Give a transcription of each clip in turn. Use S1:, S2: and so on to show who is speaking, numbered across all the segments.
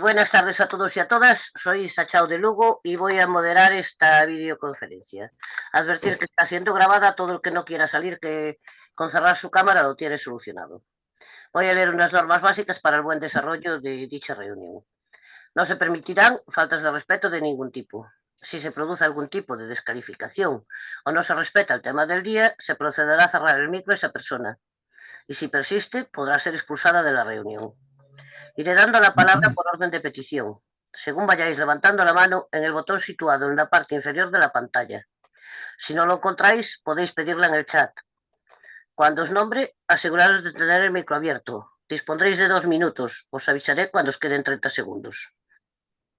S1: Buenas tardes a todos y a todas. Soy Sachao de Lugo y voy a moderar esta videoconferencia. Advertir que está siendo grabada. Todo el que no quiera salir, que con cerrar su cámara lo tiene solucionado. Voy a leer unas normas básicas para el buen desarrollo de dicha reunión. No se permitirán faltas de respeto de ningún tipo. Si se produce algún tipo de descalificación o no se respeta el tema del día, se procederá a cerrar el micro a esa persona. Y si persiste, podrá ser expulsada de la reunión. Iré dando la palabra por orden de petición, según vayáis levantando la mano en el botón situado en la parte inferior de la pantalla. Si no lo encontráis, podéis pedirla en el chat. Cuando os nombre, aseguraros de tener el micro abierto. Dispondréis de 2 minutos. Os avisaré cuando os queden 30 segundos.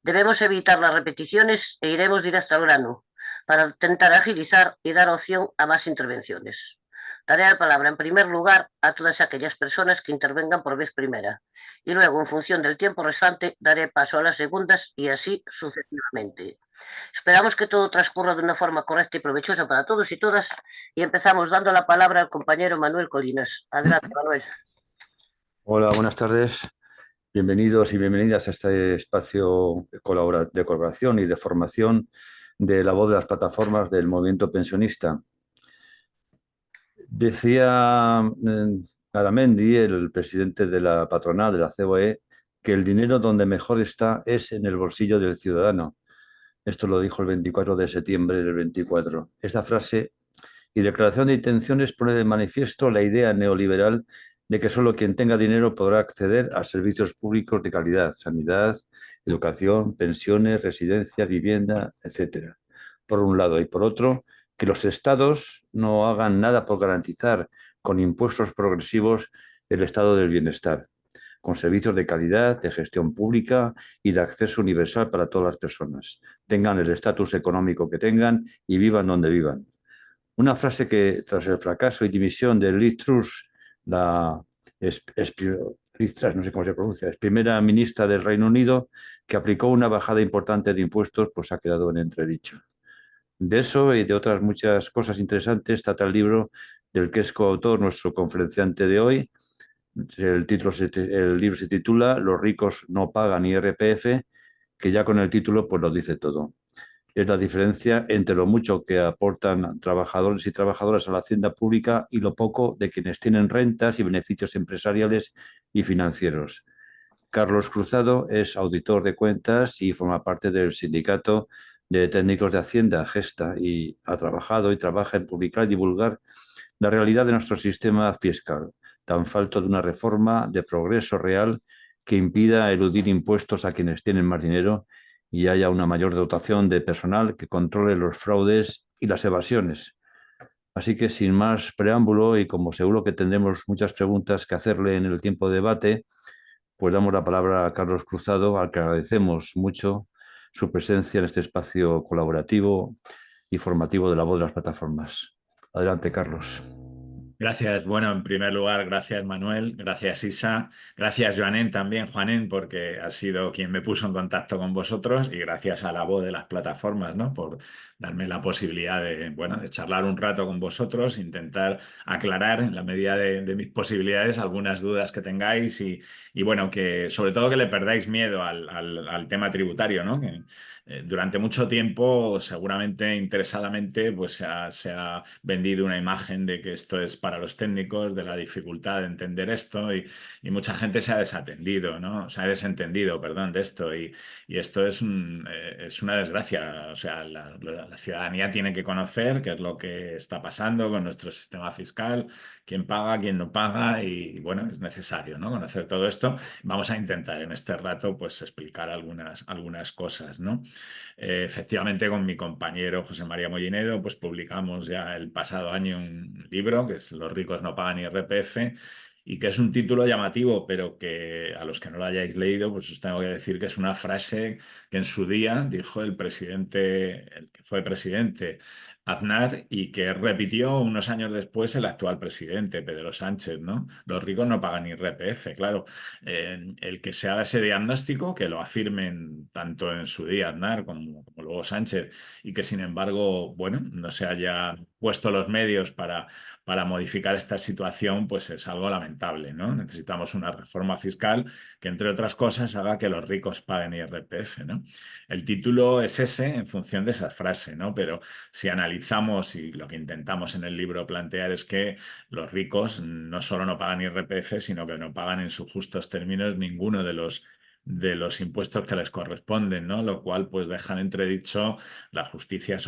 S1: Debemos evitar las repeticiones e iremos directo al grano para intentar agilizar y dar opción a más intervenciones. Daré la palabra en primer lugar a todas aquellas personas que intervengan por vez primera y luego, en función del tiempo restante, daré paso a las segundas y así sucesivamente. Esperamos que todo transcurra de una forma correcta y provechosa para todos y todas y empezamos dando la palabra al compañero Manuel Colinas. Adelante, Manuel.
S2: Hola, buenas tardes. Bienvenidos y bienvenidas a este espacio de colaboración y de formación de la voz de las plataformas del movimiento pensionista. Decía Garamendi, el presidente de la patronal de la COE, que el dinero donde mejor está es en el bolsillo del ciudadano. Esto lo dijo el 24 de septiembre del 24. Esta frase y declaración de intenciones pone de manifiesto la idea neoliberal de que solo quien tenga dinero podrá acceder a servicios públicos de calidad, sanidad, educación, pensiones, residencia, vivienda, etcétera. Por un lado, y por otro, que los estados no hagan nada por garantizar con impuestos progresivos el estado del bienestar, con servicios de calidad, de gestión pública y de acceso universal para todas las personas, tengan el estatus económico que tengan y vivan donde vivan. Una frase que, tras el fracaso y dimisión de Liz Truss, Liz Truss, no sé cómo se pronuncia, es primera ministra del Reino Unido, que aplicó una bajada importante de impuestos, pues ha quedado en entredicho. De eso y de otras muchas cosas interesantes trata el libro del que es coautor nuestro conferenciante de hoy. El libro se titula Los ricos no pagan IRPF, que ya con el título pues lo dice todo. Es la diferencia entre lo mucho que aportan trabajadores y trabajadoras a la hacienda pública y lo poco de quienes tienen rentas y beneficios empresariales y financieros. Carlos Cruzado es auditor de cuentas y forma parte del Sindicato de Técnicos de Hacienda, Gesta, y ha trabajado y trabaja en publicar y divulgar la realidad de nuestro sistema fiscal, tan falto de una reforma de progreso real que impida eludir impuestos a quienes tienen más dinero y haya una mayor dotación de personal que controle los fraudes y las evasiones. Así que sin más preámbulo y como seguro que tendremos muchas preguntas que hacerle en el tiempo de debate, pues damos la palabra a Carlos Cruzado, al que agradecemos mucho su presencia en este espacio colaborativo y formativo de la voz de las plataformas. Adelante, Carlos.
S3: Gracias. Bueno, en primer lugar, gracias Manuel, gracias Isa, gracias Joanén también, Juanén, porque ha sido quien me puso en contacto con vosotros y gracias a la voz de las plataformas, ¿no? Por darme la posibilidad de, bueno, de charlar un rato con vosotros, intentar aclarar en la medida de mis posibilidades algunas dudas que tengáis y bueno, que sobre todo que le perdáis miedo al tema tributario, ¿no? Que, durante mucho tiempo, seguramente interesadamente, pues se ha vendido una imagen de que esto es para los técnicos, de la dificultad de entender esto y mucha gente se ha desatendido, ¿no? Se ha desentendido, perdón, de esto y esto es una desgracia. O sea, la ciudadanía tiene que conocer qué es lo que está pasando con nuestro sistema fiscal, quién paga, quién no paga y bueno, es necesario, ¿no? Conocer todo esto. Vamos a intentar en este rato pues explicar algunas cosas, ¿no? Efectivamente, con mi compañero José María Mollinedo, pues publicamos ya el pasado año un libro que es Los ricos no pagan IRPF y que es un título llamativo, pero que a los que no lo hayáis leído, pues os tengo que decir que es una frase que en su día dijo el presidente, el que fue presidente, Aznar, y que repitió unos años después el actual presidente, Pedro Sánchez, ¿no? Los ricos no pagan IRPF, claro. El que se haga ese diagnóstico, que lo afirmen tanto en su día Aznar como lo luego Sánchez, y que sin embargo, bueno, no se haya puesto los medios para modificar esta situación, pues es algo lamentable, ¿no? Necesitamos una reforma fiscal que, entre otras cosas, haga que los ricos paguen IRPF, ¿no? El título es ese en función de esa frase, ¿no? Pero si analizamos, y lo que intentamos en el libro plantear es que los ricos no solo no pagan IRPF, sino que no pagan en sus justos términos ninguno de los impuestos que les corresponden, ¿no? Lo cual pues deja en entredicho la justicia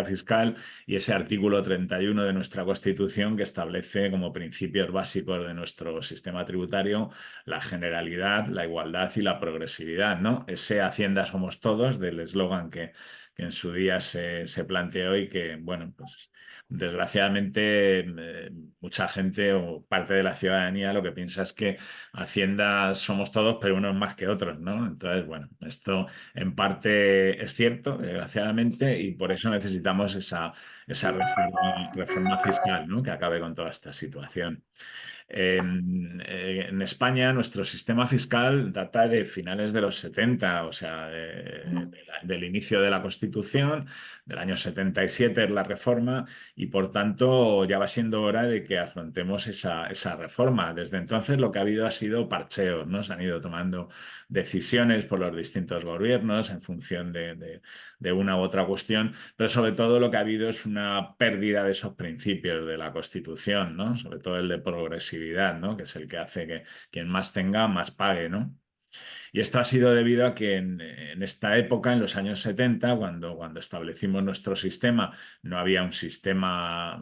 S3: fiscal y ese artículo 31 de nuestra Constitución que establece como principios básicos de nuestro sistema tributario la generalidad, la igualdad y la progresividad, ¿no? Ese Hacienda somos todos, del eslogan que en su día se planteó y que, bueno, pues desgraciadamente mucha gente o parte de la ciudadanía lo que piensa es que Hacienda somos todos, pero unos más que otros, ¿no? Entonces, bueno, esto en parte es cierto, desgraciadamente, y por eso necesitamos esa reforma fiscal, ¿no? Que acabe con toda esta situación. En España nuestro sistema fiscal data de finales de los 70, o sea, del inicio de la Constitución, del año 77 es la reforma y por tanto ya va siendo hora de que afrontemos esa reforma. Desde entonces lo que ha habido ha sido parcheos, ¿no? Se han ido tomando decisiones por los distintos gobiernos en función de una u otra cuestión, pero sobre todo lo que ha habido es una pérdida de esos principios de la Constitución, ¿no? Sobre todo el de progresividad, ¿no? Que es el que hace que quien más tenga, más pague, ¿no? Y esto ha sido debido a que en esta época, en los años 70, cuando establecimos nuestro sistema, no había un sistema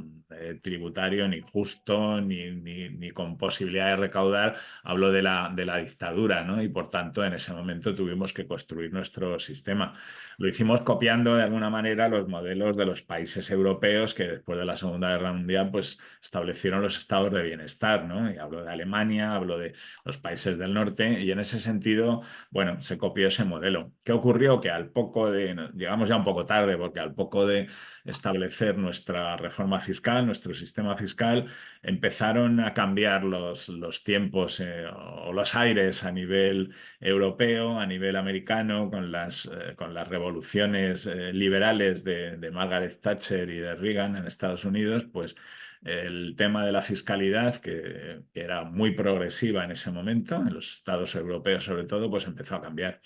S3: tributario ni justo ni con posibilidad de recaudar. Hablo de la dictadura, ¿no? Y por tanto, en ese momento tuvimos que construir nuestro sistema. Lo hicimos copiando de alguna manera los modelos de los países europeos que después de la Segunda Guerra Mundial pues, establecieron los estados de bienestar, ¿no? Y hablo de Alemania, hablo de los países del norte y en ese sentido, bueno, se copió ese modelo. ¿Qué ocurrió? Que al poco llegamos ya un poco tarde, porque al poco de establecer nuestra reforma fiscal, nuestro sistema fiscal, empezaron a cambiar los tiempos o los aires a nivel europeo, a nivel americano, con las revoluciones liberales de Margaret Thatcher y de Reagan en Estados Unidos, pues el tema de la fiscalidad, que era muy progresiva en ese momento, en los estados europeos sobre todo, pues empezó a cambiar.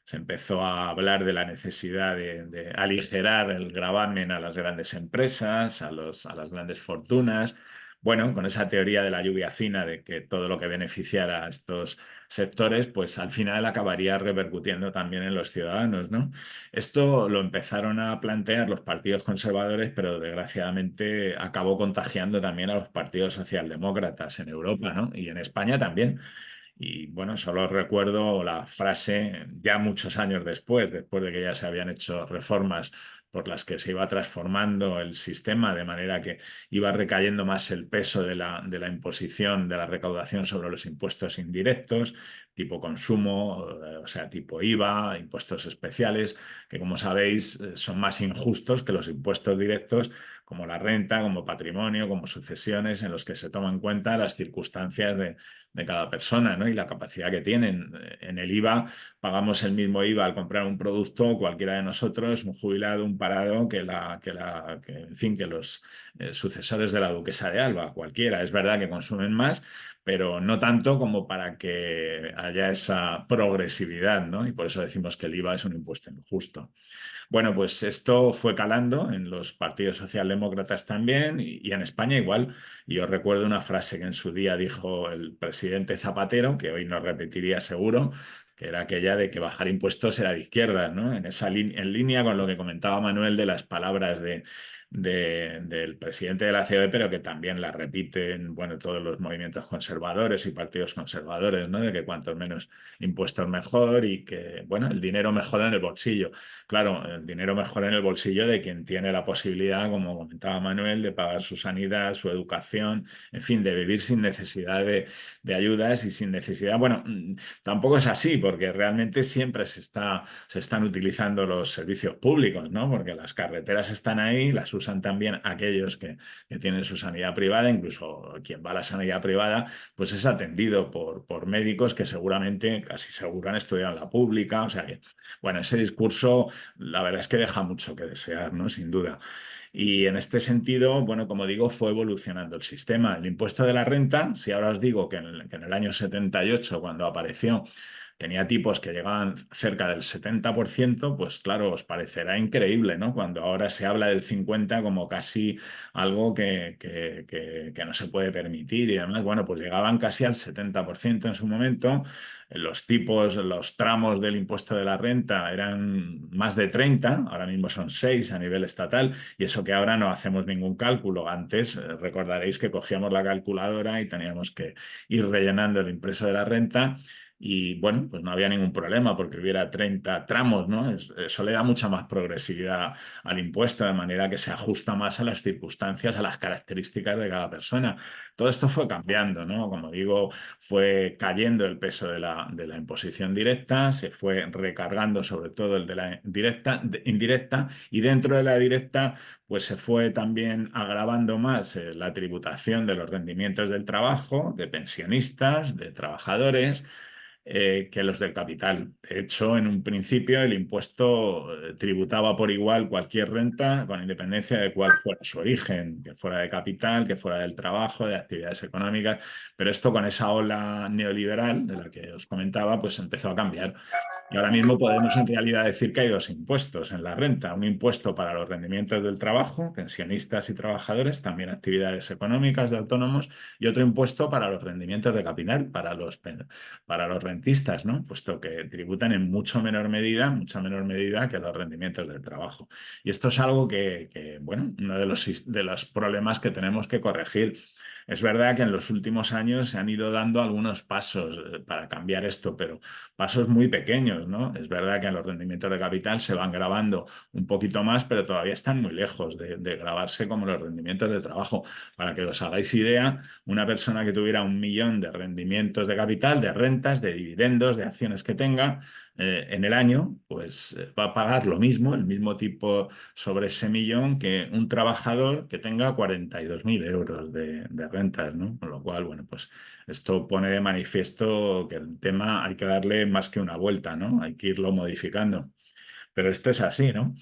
S3: Se empezó a hablar de la necesidad de aligerar el gravamen a las grandes empresas, a las grandes fortunas. Bueno, con esa teoría de la lluvia fina, de que todo lo que beneficiara a estos sectores, pues al final acabaría repercutiendo también en los ciudadanos, ¿no? Esto lo empezaron a plantear los partidos conservadores, pero desgraciadamente acabó contagiando también a los partidos socialdemócratas en Europa, ¿no? Y en España también. Y bueno, solo recuerdo la frase ya muchos años después de que ya se habían hecho reformas por las que se iba transformando el sistema de manera que iba recayendo más el peso de la imposición, de la recaudación sobre los impuestos indirectos, tipo consumo, o sea, tipo IVA, impuestos especiales, que como sabéis son más injustos que los impuestos directos como la renta, como patrimonio, como sucesiones, en los que se toman en cuenta las circunstancias de cada persona, ¿no? Y la capacidad que tienen. En el IVA pagamos el mismo IVA al comprar un producto, cualquiera de nosotros, un jubilado, un parado, en fin, que los sucesores de la duquesa de Alba, cualquiera. Es verdad que consumen más, pero no tanto como para que haya esa progresividad, ¿no? Y por eso decimos que el IVA es un impuesto injusto. Bueno, pues esto fue calando en los partidos socialdemócratas también y en España igual. Y yo recuerdo una frase que en su día dijo el presidente Zapatero, que hoy no repetiría seguro, que era aquella de que bajar impuestos era de izquierdas, ¿no? En línea con lo que comentaba Manuel de las palabras del presidente de la COE, pero que también la repiten, bueno, todos los movimientos conservadores y partidos conservadores, ¿no? De que cuantos menos impuestos mejor y que, bueno, el dinero mejora en el bolsillo. Claro, el dinero mejora en el bolsillo de quien tiene la posibilidad, como comentaba Manuel, de pagar su sanidad, su educación, en fin, de vivir sin necesidad de ayudas y sin necesidad. Bueno, tampoco es así, porque realmente siempre se están utilizando los servicios públicos, ¿no? Porque las carreteras están ahí, las usan también aquellos que tienen su sanidad privada, incluso quien va a la sanidad privada, pues es atendido por médicos que seguramente, casi seguro, han estudiado en la pública. O sea que, bueno, ese discurso, la verdad es que deja mucho que desear, ¿no? Sin duda. Y en este sentido, bueno, como digo, fue evolucionando el sistema. El impuesto de la renta, si ahora os digo que en el año 78, cuando apareció, tenía tipos que llegaban cerca del 70%, pues claro, os parecerá increíble, ¿no? Cuando ahora se habla del 50% como casi algo que no se puede permitir y además, bueno, pues llegaban casi al 70% en su momento. Los tipos, los tramos del impuesto de la renta eran más de 30, ahora mismo son 6 a nivel estatal, y eso que ahora no hacemos ningún cálculo. Antes, recordaréis que cogíamos la calculadora y teníamos que ir rellenando el impreso de la renta. Y bueno, pues no había ningún problema porque hubiera 30 tramos, ¿no? Eso le da mucha más progresividad al impuesto, de manera que se ajusta más a las circunstancias, a las características de cada persona. Todo esto fue cambiando, ¿no? Como digo, fue cayendo el peso de la imposición directa, se fue recargando sobre todo el de la indirecta, y dentro de la directa, pues se fue también agravando más la tributación de los rendimientos del trabajo, de pensionistas, de trabajadores que los del capital. De hecho, en un principio el impuesto tributaba por igual cualquier renta, con independencia de cuál fuera su origen, que fuera de capital, que fuera del trabajo, de actividades económicas, pero esto con esa ola neoliberal de la que os comentaba, pues empezó a cambiar. Y ahora mismo podemos en realidad decir que hay dos impuestos en la renta. Un impuesto para los rendimientos del trabajo, pensionistas y trabajadores, también actividades económicas de autónomos, y otro impuesto para los rendimientos de capital, para los rentistas, ¿no? Puesto que tributan en mucha menor medida que los rendimientos del trabajo. Y esto es algo bueno, uno de los problemas que tenemos que corregir. Es verdad que en los últimos años se han ido dando algunos pasos para cambiar esto, pero pasos muy pequeños, ¿no? Es verdad que en los rendimientos de capital se van grabando un poquito más, pero todavía están muy lejos de grabarse como los rendimientos de trabajo. Para que os hagáis idea, una persona que tuviera 1.000.000 de rendimientos de capital, de rentas, de dividendos, de acciones que tenga en el año, pues va a pagar lo mismo, el mismo tipo sobre ese millón que un trabajador que tenga 42.000 euros de rentas, ¿no? Con lo cual, bueno, pues esto pone de manifiesto que el tema hay que darle más que una vuelta, ¿no? Hay que irlo modificando. Pero esto es así, ¿no?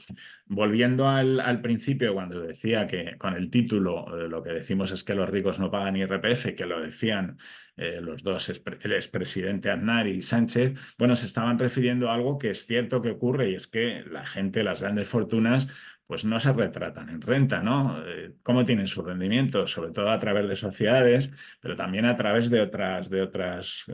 S3: Volviendo al principio, cuando decía que con el título lo que decimos es que los ricos no pagan IRPF, que lo decían los dos, el expresidente Aznar y Sánchez, bueno, se estaban refiriendo a algo que es cierto que ocurre y es que la gente, las grandes fortunas, pues no se retratan en renta, ¿no? ¿Cómo tienen su rendimiento? Sobre todo a través de sociedades, pero también a través de otros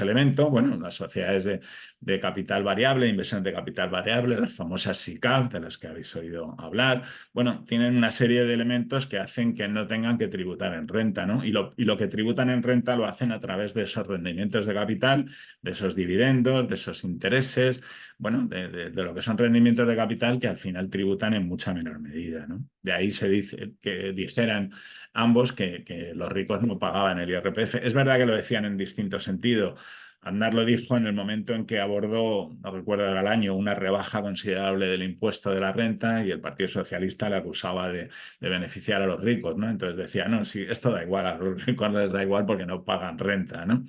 S3: elementos, bueno, las sociedades de capital variable, inversión de capital variable, las famosas SICAV, de las que habéis oído hablar. Bueno, tienen una serie de elementos que hacen que no tengan que tributar en renta, ¿no? Y lo que tributan en renta lo hacen a través de esos rendimientos de capital, de esos dividendos, de esos intereses, bueno, de lo que son rendimientos de capital que al final tributan en mucha menor medida, ¿no? De ahí se dice que dijeran ambos que los ricos no pagaban el IRPF. Es verdad que lo decían en distinto sentido. Aznar lo dijo en el momento en que abordó, no recuerdo el año, una rebaja considerable del impuesto de la renta y el Partido Socialista le acusaba de beneficiar a los ricos, ¿no? Entonces decía, no, sí, esto da igual, a los ricos les da igual porque no pagan renta, ¿no?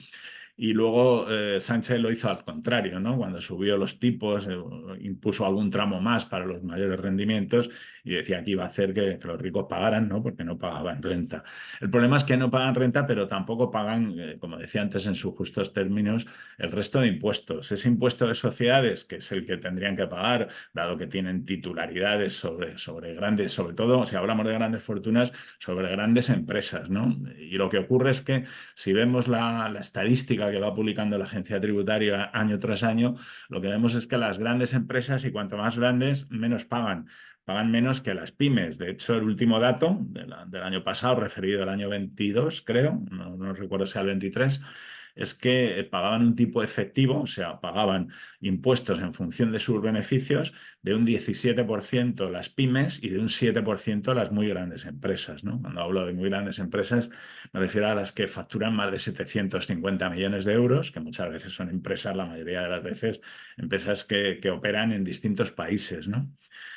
S3: Y luego Sánchez lo hizo al contrario, ¿no? Cuando subió los tipos, impuso algún tramo más para los mayores rendimientos y decía que iba a hacer que los ricos pagaran, ¿no? Porque no pagaban renta. El problema es que no pagan renta, pero tampoco pagan, como decía antes en sus justos términos, el resto de impuestos. Ese impuesto de sociedades, que es el que tendrían que pagar, dado que tienen titularidades sobre grandes, sobre todo, si hablamos de grandes fortunas, sobre grandes empresas, ¿no? Y lo que ocurre es que si vemos la estadística que va publicando la agencia tributaria año tras año, lo que vemos es que las grandes empresas, y cuanto más grandes, menos pagan. Pagan menos que las pymes. De hecho, el último dato del año pasado, referido al año 22, creo, no recuerdo si al 23, es que pagaban un tipo efectivo, o sea, pagaban impuestos en función de sus beneficios de un 17% las pymes y de un 7% las muy grandes empresas, ¿no? Cuando hablo de muy grandes empresas, me refiero a las que facturan más de 750 millones de euros, que muchas veces son empresas, la mayoría de las veces, empresas que operan en distintos países, ¿no?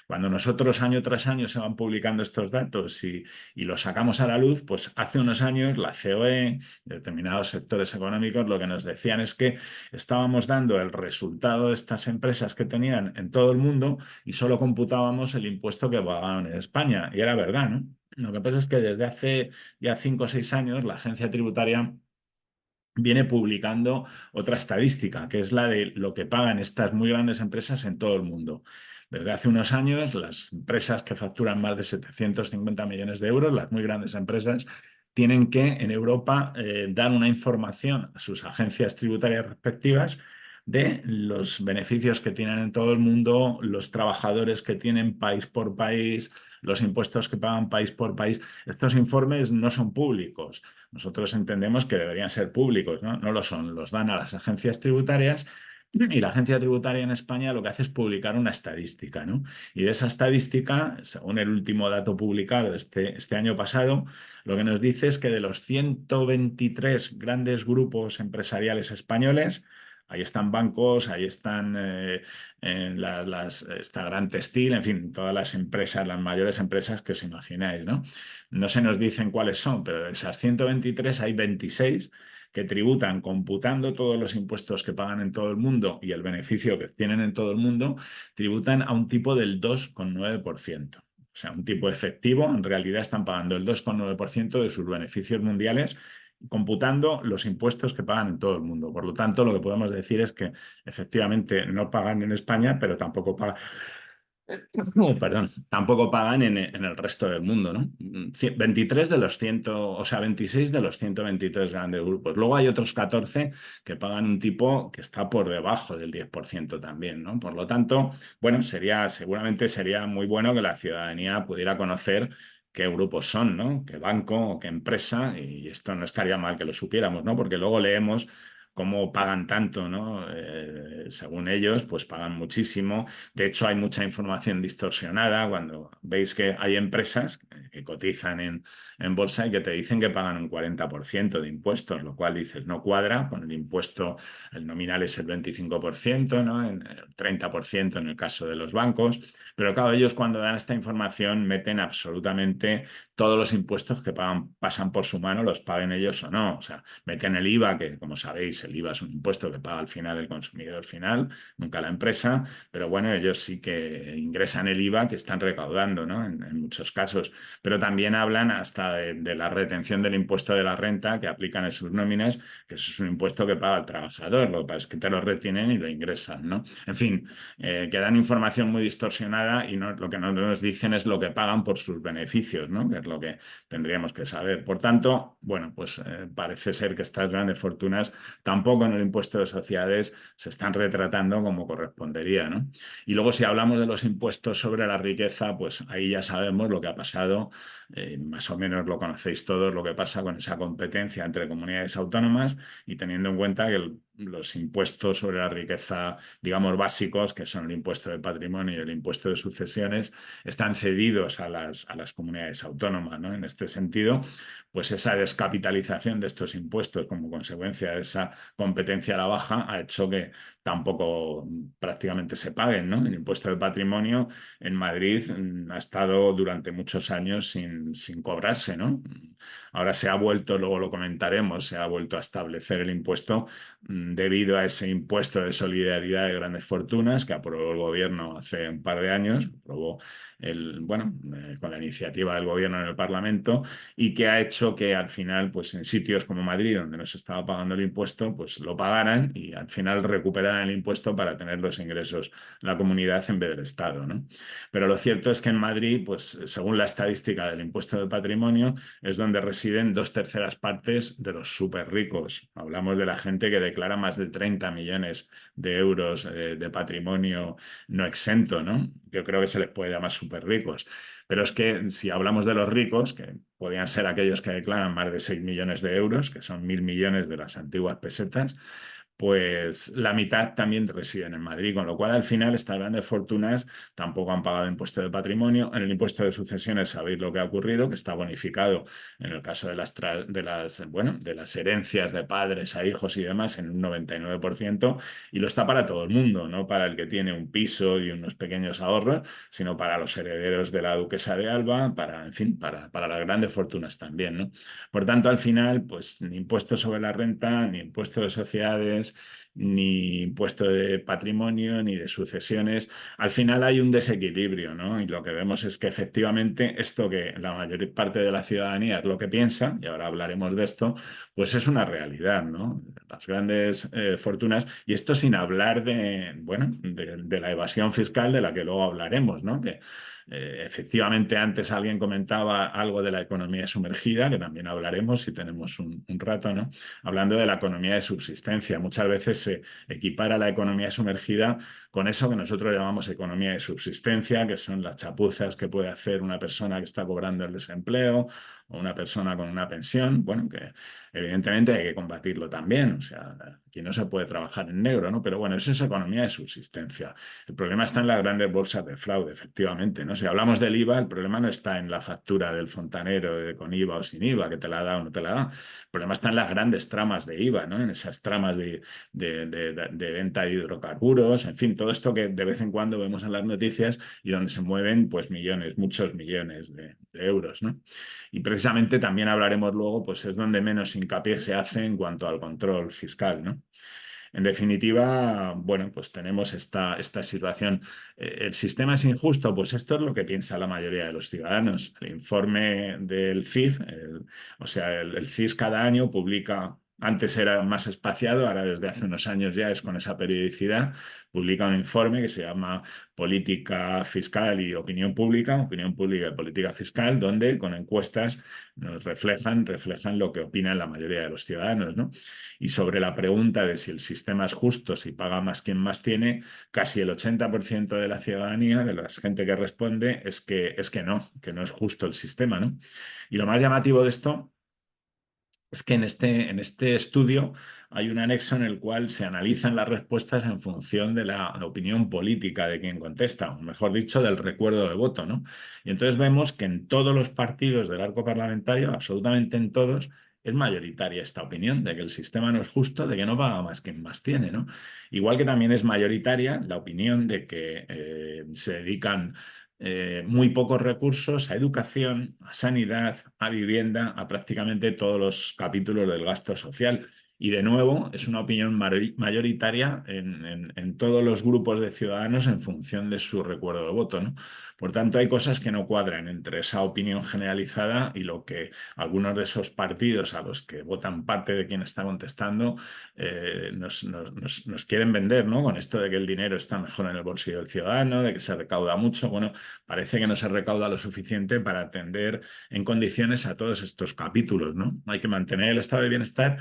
S3: Cuando nosotros año tras año se van publicando estos datos y los sacamos a la luz, pues hace unos años la COE, determinados sectores económicos, lo que nos decían es que estábamos dando el resultado de estas empresas que tenían en todo el mundo y solo computábamos el impuesto que pagaban en España. Y era verdad, ¿no? Lo que pasa es que desde hace ya 5 o 6 años la agencia tributaria viene publicando otra estadística, que es la de lo que pagan estas muy grandes empresas en todo el mundo. Desde hace unos años, las empresas que facturan más de 750 millones de euros, las muy grandes empresas, tienen que en Europa dar una información a sus agencias tributarias respectivas de los beneficios que tienen en todo el mundo, los trabajadores que tienen país por país, los impuestos que pagan país por país. Estos informes no son públicos. Nosotros entendemos que deberían ser públicos, ¿no? No lo son, los dan a las agencias tributarias y la agencia tributaria en España lo que hace es publicar una estadística, ¿no? Y de esa estadística, según el último dato publicado este año pasado, lo que nos dice es que de los 123 grandes grupos empresariales españoles, ahí están bancos, ahí están esta Gran Textil, en fin, todas las empresas, las mayores empresas que os imagináis, ¿no? No se nos dicen cuáles son, pero de esas 123 hay 26 que tributan computando todos los impuestos que pagan en todo el mundo y el beneficio que tienen en todo el mundo, tributan a un tipo del 2,9%. O sea, un tipo efectivo, en realidad están pagando el 2,9% de sus beneficios mundiales, computando los impuestos que pagan en todo el mundo. Por lo tanto, lo que podemos decir es que efectivamente no pagan en España, pero tampoco pagan, perdón, tampoco pagan en el resto del mundo, ¿no? 23 de los 100, o sea, 26 de los 123 grandes grupos. Luego hay otros 14 que pagan un tipo que está por debajo del 10% también, ¿no? Por lo tanto, bueno, seguramente sería muy bueno que la ciudadanía pudiera conocer qué grupos son, ¿no? Qué banco o qué empresa, y esto no estaría mal que lo supiéramos, ¿no? Porque luego leemos cómo pagan tanto, ¿no? Según ellos, pues pagan muchísimo. De hecho, hay mucha información distorsionada cuando veis que hay empresas que cotizan en bolsa y que te dicen que pagan un 40% de impuestos, lo cual dices, no cuadra con el impuesto, el nominal es el 25%, ¿no? El 30% en el caso de los bancos. Pero claro, ellos cuando dan esta información meten absolutamente todos los impuestos que pagan, pasan por su mano, los paguen ellos o no. O sea, meten el IVA, que como sabéis, el IVA es un impuesto que paga al final el consumidor final, nunca la empresa, pero bueno, ellos sí que ingresan el IVA que están recaudando, ¿no? En muchos casos. Pero también hablan hasta de la retención del impuesto de la renta que aplican en sus nóminas, que eso es un impuesto que paga el trabajador, lo que pasa es que te lo retienen y lo ingresan, ¿no? En fin, que dan información muy distorsionada y no, lo que no nos dicen es lo que pagan por sus beneficios, ¿no? Que es lo que tendríamos que saber. Por tanto, bueno, pues parece ser que estas grandes fortunas tampoco en el impuesto de sociedades se están retratando como correspondería, ¿no? Y luego si hablamos de los impuestos sobre la riqueza, pues ahí ya sabemos lo que ha pasado, más o menos lo conocéis todos, lo que pasa con esa competencia entre comunidades autónomas y teniendo en cuenta que los impuestos sobre la riqueza, digamos, básicos, que son el impuesto de patrimonio y el impuesto de sucesiones, están cedidos a las comunidades autónomas, ¿no? En este sentido, pues esa descapitalización de estos impuestos como consecuencia de esa competencia a la baja ha hecho que tampoco prácticamente se paguen, ¿no? El impuesto de patrimonio en Madrid ha estado durante muchos años sin cobrarse, ¿no? Ahora se ha vuelto, luego lo comentaremos, se ha vuelto a establecer el impuesto debido a ese impuesto de solidaridad de grandes fortunas que aprobó el gobierno hace un par de años, aprobó con la iniciativa del gobierno en el Parlamento y que ha hecho que al final, pues en sitios como Madrid, donde no se estaba pagando el impuesto, pues lo pagaran y al final recuperaran el impuesto para tener los ingresos la comunidad en vez del Estado, ¿no? Pero lo cierto es que en Madrid, pues según la estadística del impuesto de patrimonio, es donde residen 2/3 partes de los súper ricos. Hablamos de la gente que declara más de 30 millones de euros de patrimonio no exento, ¿no? Yo creo que se les puede llamar súper ricos. Pero es que si hablamos de los ricos, que podrían ser aquellos que declaran más de 6 millones de euros, que son 1.000 millones de las antiguas pesetas, pues la mitad también residen en Madrid, con lo cual al final estas grandes fortunas tampoco han pagado impuesto de patrimonio. En el impuesto de sucesiones sabéis lo que ha ocurrido, que está bonificado en el caso de de las herencias de padres a hijos y demás en un 99%, y lo está para todo el mundo, no para el que tiene un piso y unos pequeños ahorros, sino para los herederos de la duquesa de Alba, en fin, para las grandes fortunas también, ¿no? Por tanto, al final, pues ni impuesto sobre la renta, ni impuesto de sociedades, ni impuesto de patrimonio, ni de sucesiones. Al final hay un desequilibrio, ¿no? Y lo que vemos es que efectivamente esto que la mayor parte de la ciudadanía es lo que piensa, y ahora hablaremos de esto, pues es una realidad, ¿no? Las grandes fortunas, y esto sin hablar de la evasión fiscal de la que luego hablaremos, ¿no? Que efectivamente, antes alguien comentaba algo de la economía sumergida, que también hablaremos si tenemos un rato, ¿no? Hablando de la economía de subsistencia. Muchas veces se equipara la economía sumergida con eso que nosotros llamamos economía de subsistencia, que son las chapuzas que puede hacer una persona que está cobrando el desempleo o una persona con una pensión. Bueno, que evidentemente hay que combatirlo también. O sea, aquí no se puede trabajar en negro, ¿no? Pero bueno, eso es economía de subsistencia. El problema está en las grandes bolsas de fraude, efectivamente, ¿no? Si hablamos del IVA, el problema no está en la factura del fontanero con IVA o sin IVA, que te la da o no te la da. El problema está en las grandes tramas de IVA, ¿no? En esas tramas de venta de hidrocarburos, en fin, todo esto que de vez en cuando vemos en las noticias y donde se mueven pues millones, muchos millones de euros, ¿no? Y precisamente también hablaremos luego, pues es donde menos hincapié se hace en cuanto al control fiscal, ¿no? En definitiva, bueno, pues tenemos esta situación. ¿El sistema es injusto? Pues esto es lo que piensa la mayoría de los ciudadanos. El informe del CIF, el CIS cada año publica, antes era más espaciado, ahora desde hace unos años ya es con esa periodicidad, publica un informe que se llama Política Fiscal y Opinión Pública y Política Fiscal, donde con encuestas nos reflejan lo que opinan la mayoría de los ciudadanos, ¿no? Y sobre la pregunta de si el sistema es justo, si paga más quien más tiene, casi el 80% de la ciudadanía, de la gente que responde, es que no es justo el sistema, ¿no? Y lo más llamativo de esto es que en este estudio hay un anexo en el cual se analizan las respuestas en función de la opinión política de quien contesta, o mejor dicho, del recuerdo de voto, ¿no? Y entonces vemos que en todos los partidos del arco parlamentario, absolutamente en todos, es mayoritaria esta opinión de que el sistema no es justo, de que no paga más quien más tiene, ¿no? Igual que también es mayoritaria la opinión de que se dedican muy pocos recursos a educación, a sanidad, a vivienda, a prácticamente todos los capítulos del gasto social. Y de nuevo, es una opinión mayoritaria en todos los grupos de ciudadanos en función de su recuerdo de voto, ¿no? Por tanto, hay cosas que no cuadran entre esa opinión generalizada y lo que algunos de esos partidos a los que votan parte de quien está contestando nos quieren vender, ¿no? Con esto de que el dinero está mejor en el bolsillo del ciudadano, de que se recauda mucho. Bueno, parece que no se recauda lo suficiente para atender en condiciones a todos estos capítulos, ¿no? Hay que mantener el estado de bienestar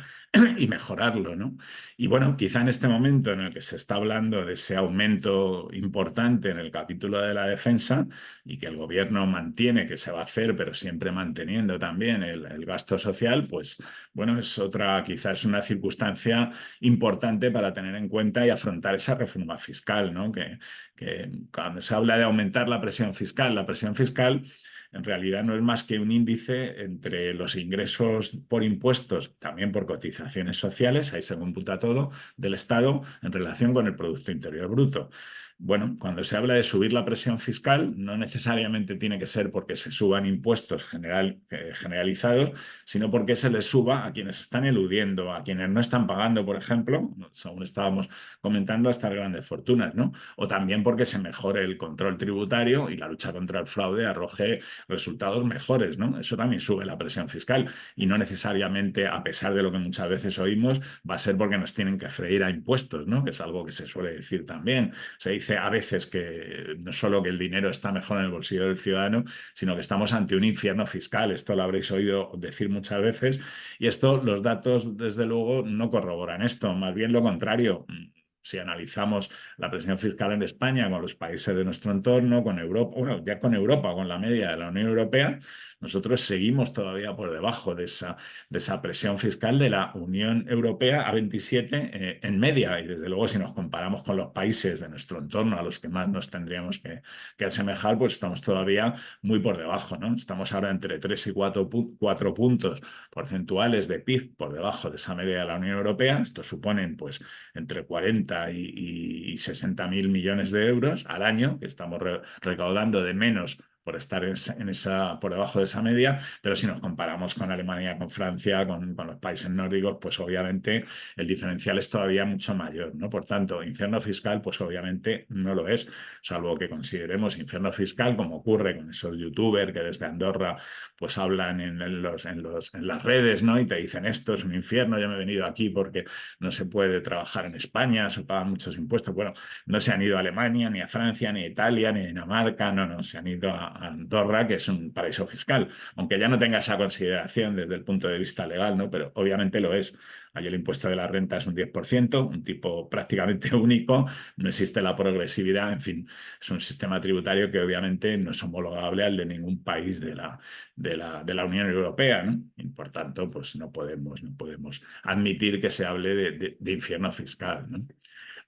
S3: y mejorarlo, ¿no? Y bueno, quizá en este momento en el que se está hablando de ese aumento importante en el capítulo de la defensa y que el gobierno mantiene que se va a hacer, pero siempre manteniendo también el gasto social, pues bueno, quizás es una circunstancia importante para tener en cuenta y afrontar esa reforma fiscal, ¿no? Que cuando se habla de aumentar la presión fiscal en realidad no es más que un índice entre los ingresos por impuestos, también por cotizaciones sociales, ahí se computa todo, del Estado en relación con el Producto Interior Bruto. Bueno, cuando se habla de subir la presión fiscal, no necesariamente tiene que ser porque se suban impuestos generalizados, sino porque se les suba a quienes están eludiendo, a quienes no están pagando, por ejemplo, según estábamos comentando, a estas grandes fortunas, ¿no? O también porque se mejore el control tributario y la lucha contra el fraude arroje resultados mejores, ¿no? Eso también sube la presión fiscal y no necesariamente, a pesar de lo que muchas veces oímos, va a ser porque nos tienen que freír a impuestos, ¿no? Que es algo que se suele decir también. Se dice a veces que no solo que el dinero está mejor en el bolsillo del ciudadano, sino que estamos ante un infierno fiscal. Esto lo habréis oído decir muchas veces y esto, los datos, desde luego, no corroboran esto, más bien lo contrario. Si analizamos la presión fiscal en España con los países de nuestro entorno, con Europa, bueno, ya con Europa, con la media de la Unión Europea, nosotros seguimos todavía por debajo de esa presión fiscal de la Unión Europea a 27 en media. Y desde luego, si nos comparamos con los países de nuestro entorno a los que más nos tendríamos que asemejar, pues estamos todavía muy por debajo, ¿no? Estamos ahora entre 3 y 4 puntos porcentuales de PIB por debajo de esa media de la Unión Europea. Esto suponen, pues, entre 40 y 60.000 millones de euros al año que estamos recaudando de menos por estar por debajo de esa media, pero si nos comparamos con Alemania, con Francia, con los países nórdicos, pues obviamente el diferencial es todavía mucho mayor, ¿no? Por tanto, infierno fiscal, pues obviamente no lo es, salvo que consideremos infierno fiscal, como ocurre con esos youtubers que desde Andorra pues hablan en las redes, ¿no? Y te dicen, esto es un infierno, yo me he venido aquí porque no se puede trabajar en España, se pagan muchos impuestos. Bueno, no se han ido a Alemania, ni a Francia, ni a Italia, ni a Dinamarca, no, se han ido a Andorra, que es un paraíso fiscal, aunque ya no tenga esa consideración desde el punto de vista legal, ¿no? Pero obviamente lo es. Allí el impuesto de la renta es un 10%, un tipo prácticamente único, no existe la progresividad, en fin, es un sistema tributario que obviamente no es homologable al de ningún país de la Unión Europea, ¿no? Y por tanto, pues no podemos admitir que se hable de infierno fiscal, ¿no?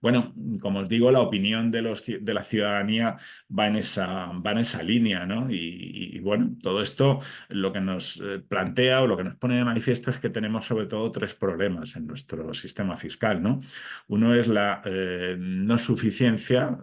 S3: Bueno, como os digo, la opinión de la ciudadanía va en esa línea, ¿no? Y bueno, todo esto lo que nos plantea o lo que nos pone de manifiesto es que tenemos sobre todo 3 problemas en nuestro sistema fiscal, ¿no? Uno es la no suficiencia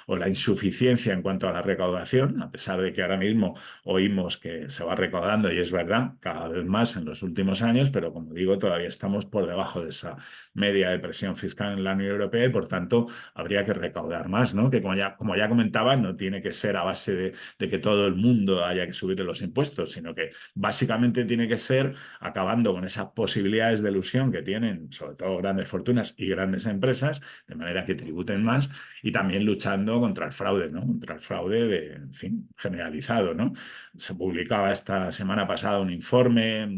S3: o la insuficiencia en cuanto a la recaudación, a pesar de que ahora mismo oímos que se va recaudando y es verdad, cada vez más en los últimos años, pero como digo, todavía estamos por debajo de esa media de presión fiscal en la Unión Europea y por tanto habría que recaudar más, ¿no? Que como ya comentaba, no tiene que ser a base de que todo el mundo haya que subir los impuestos, sino que básicamente tiene que ser acabando con esas posibilidades de elusión que tienen sobre todo grandes fortunas y grandes empresas, de manera que tributen más y también luchando contra el fraude, ¿no? Contra el fraude en fin, generalizado, ¿no? Se publicaba esta semana pasada un informe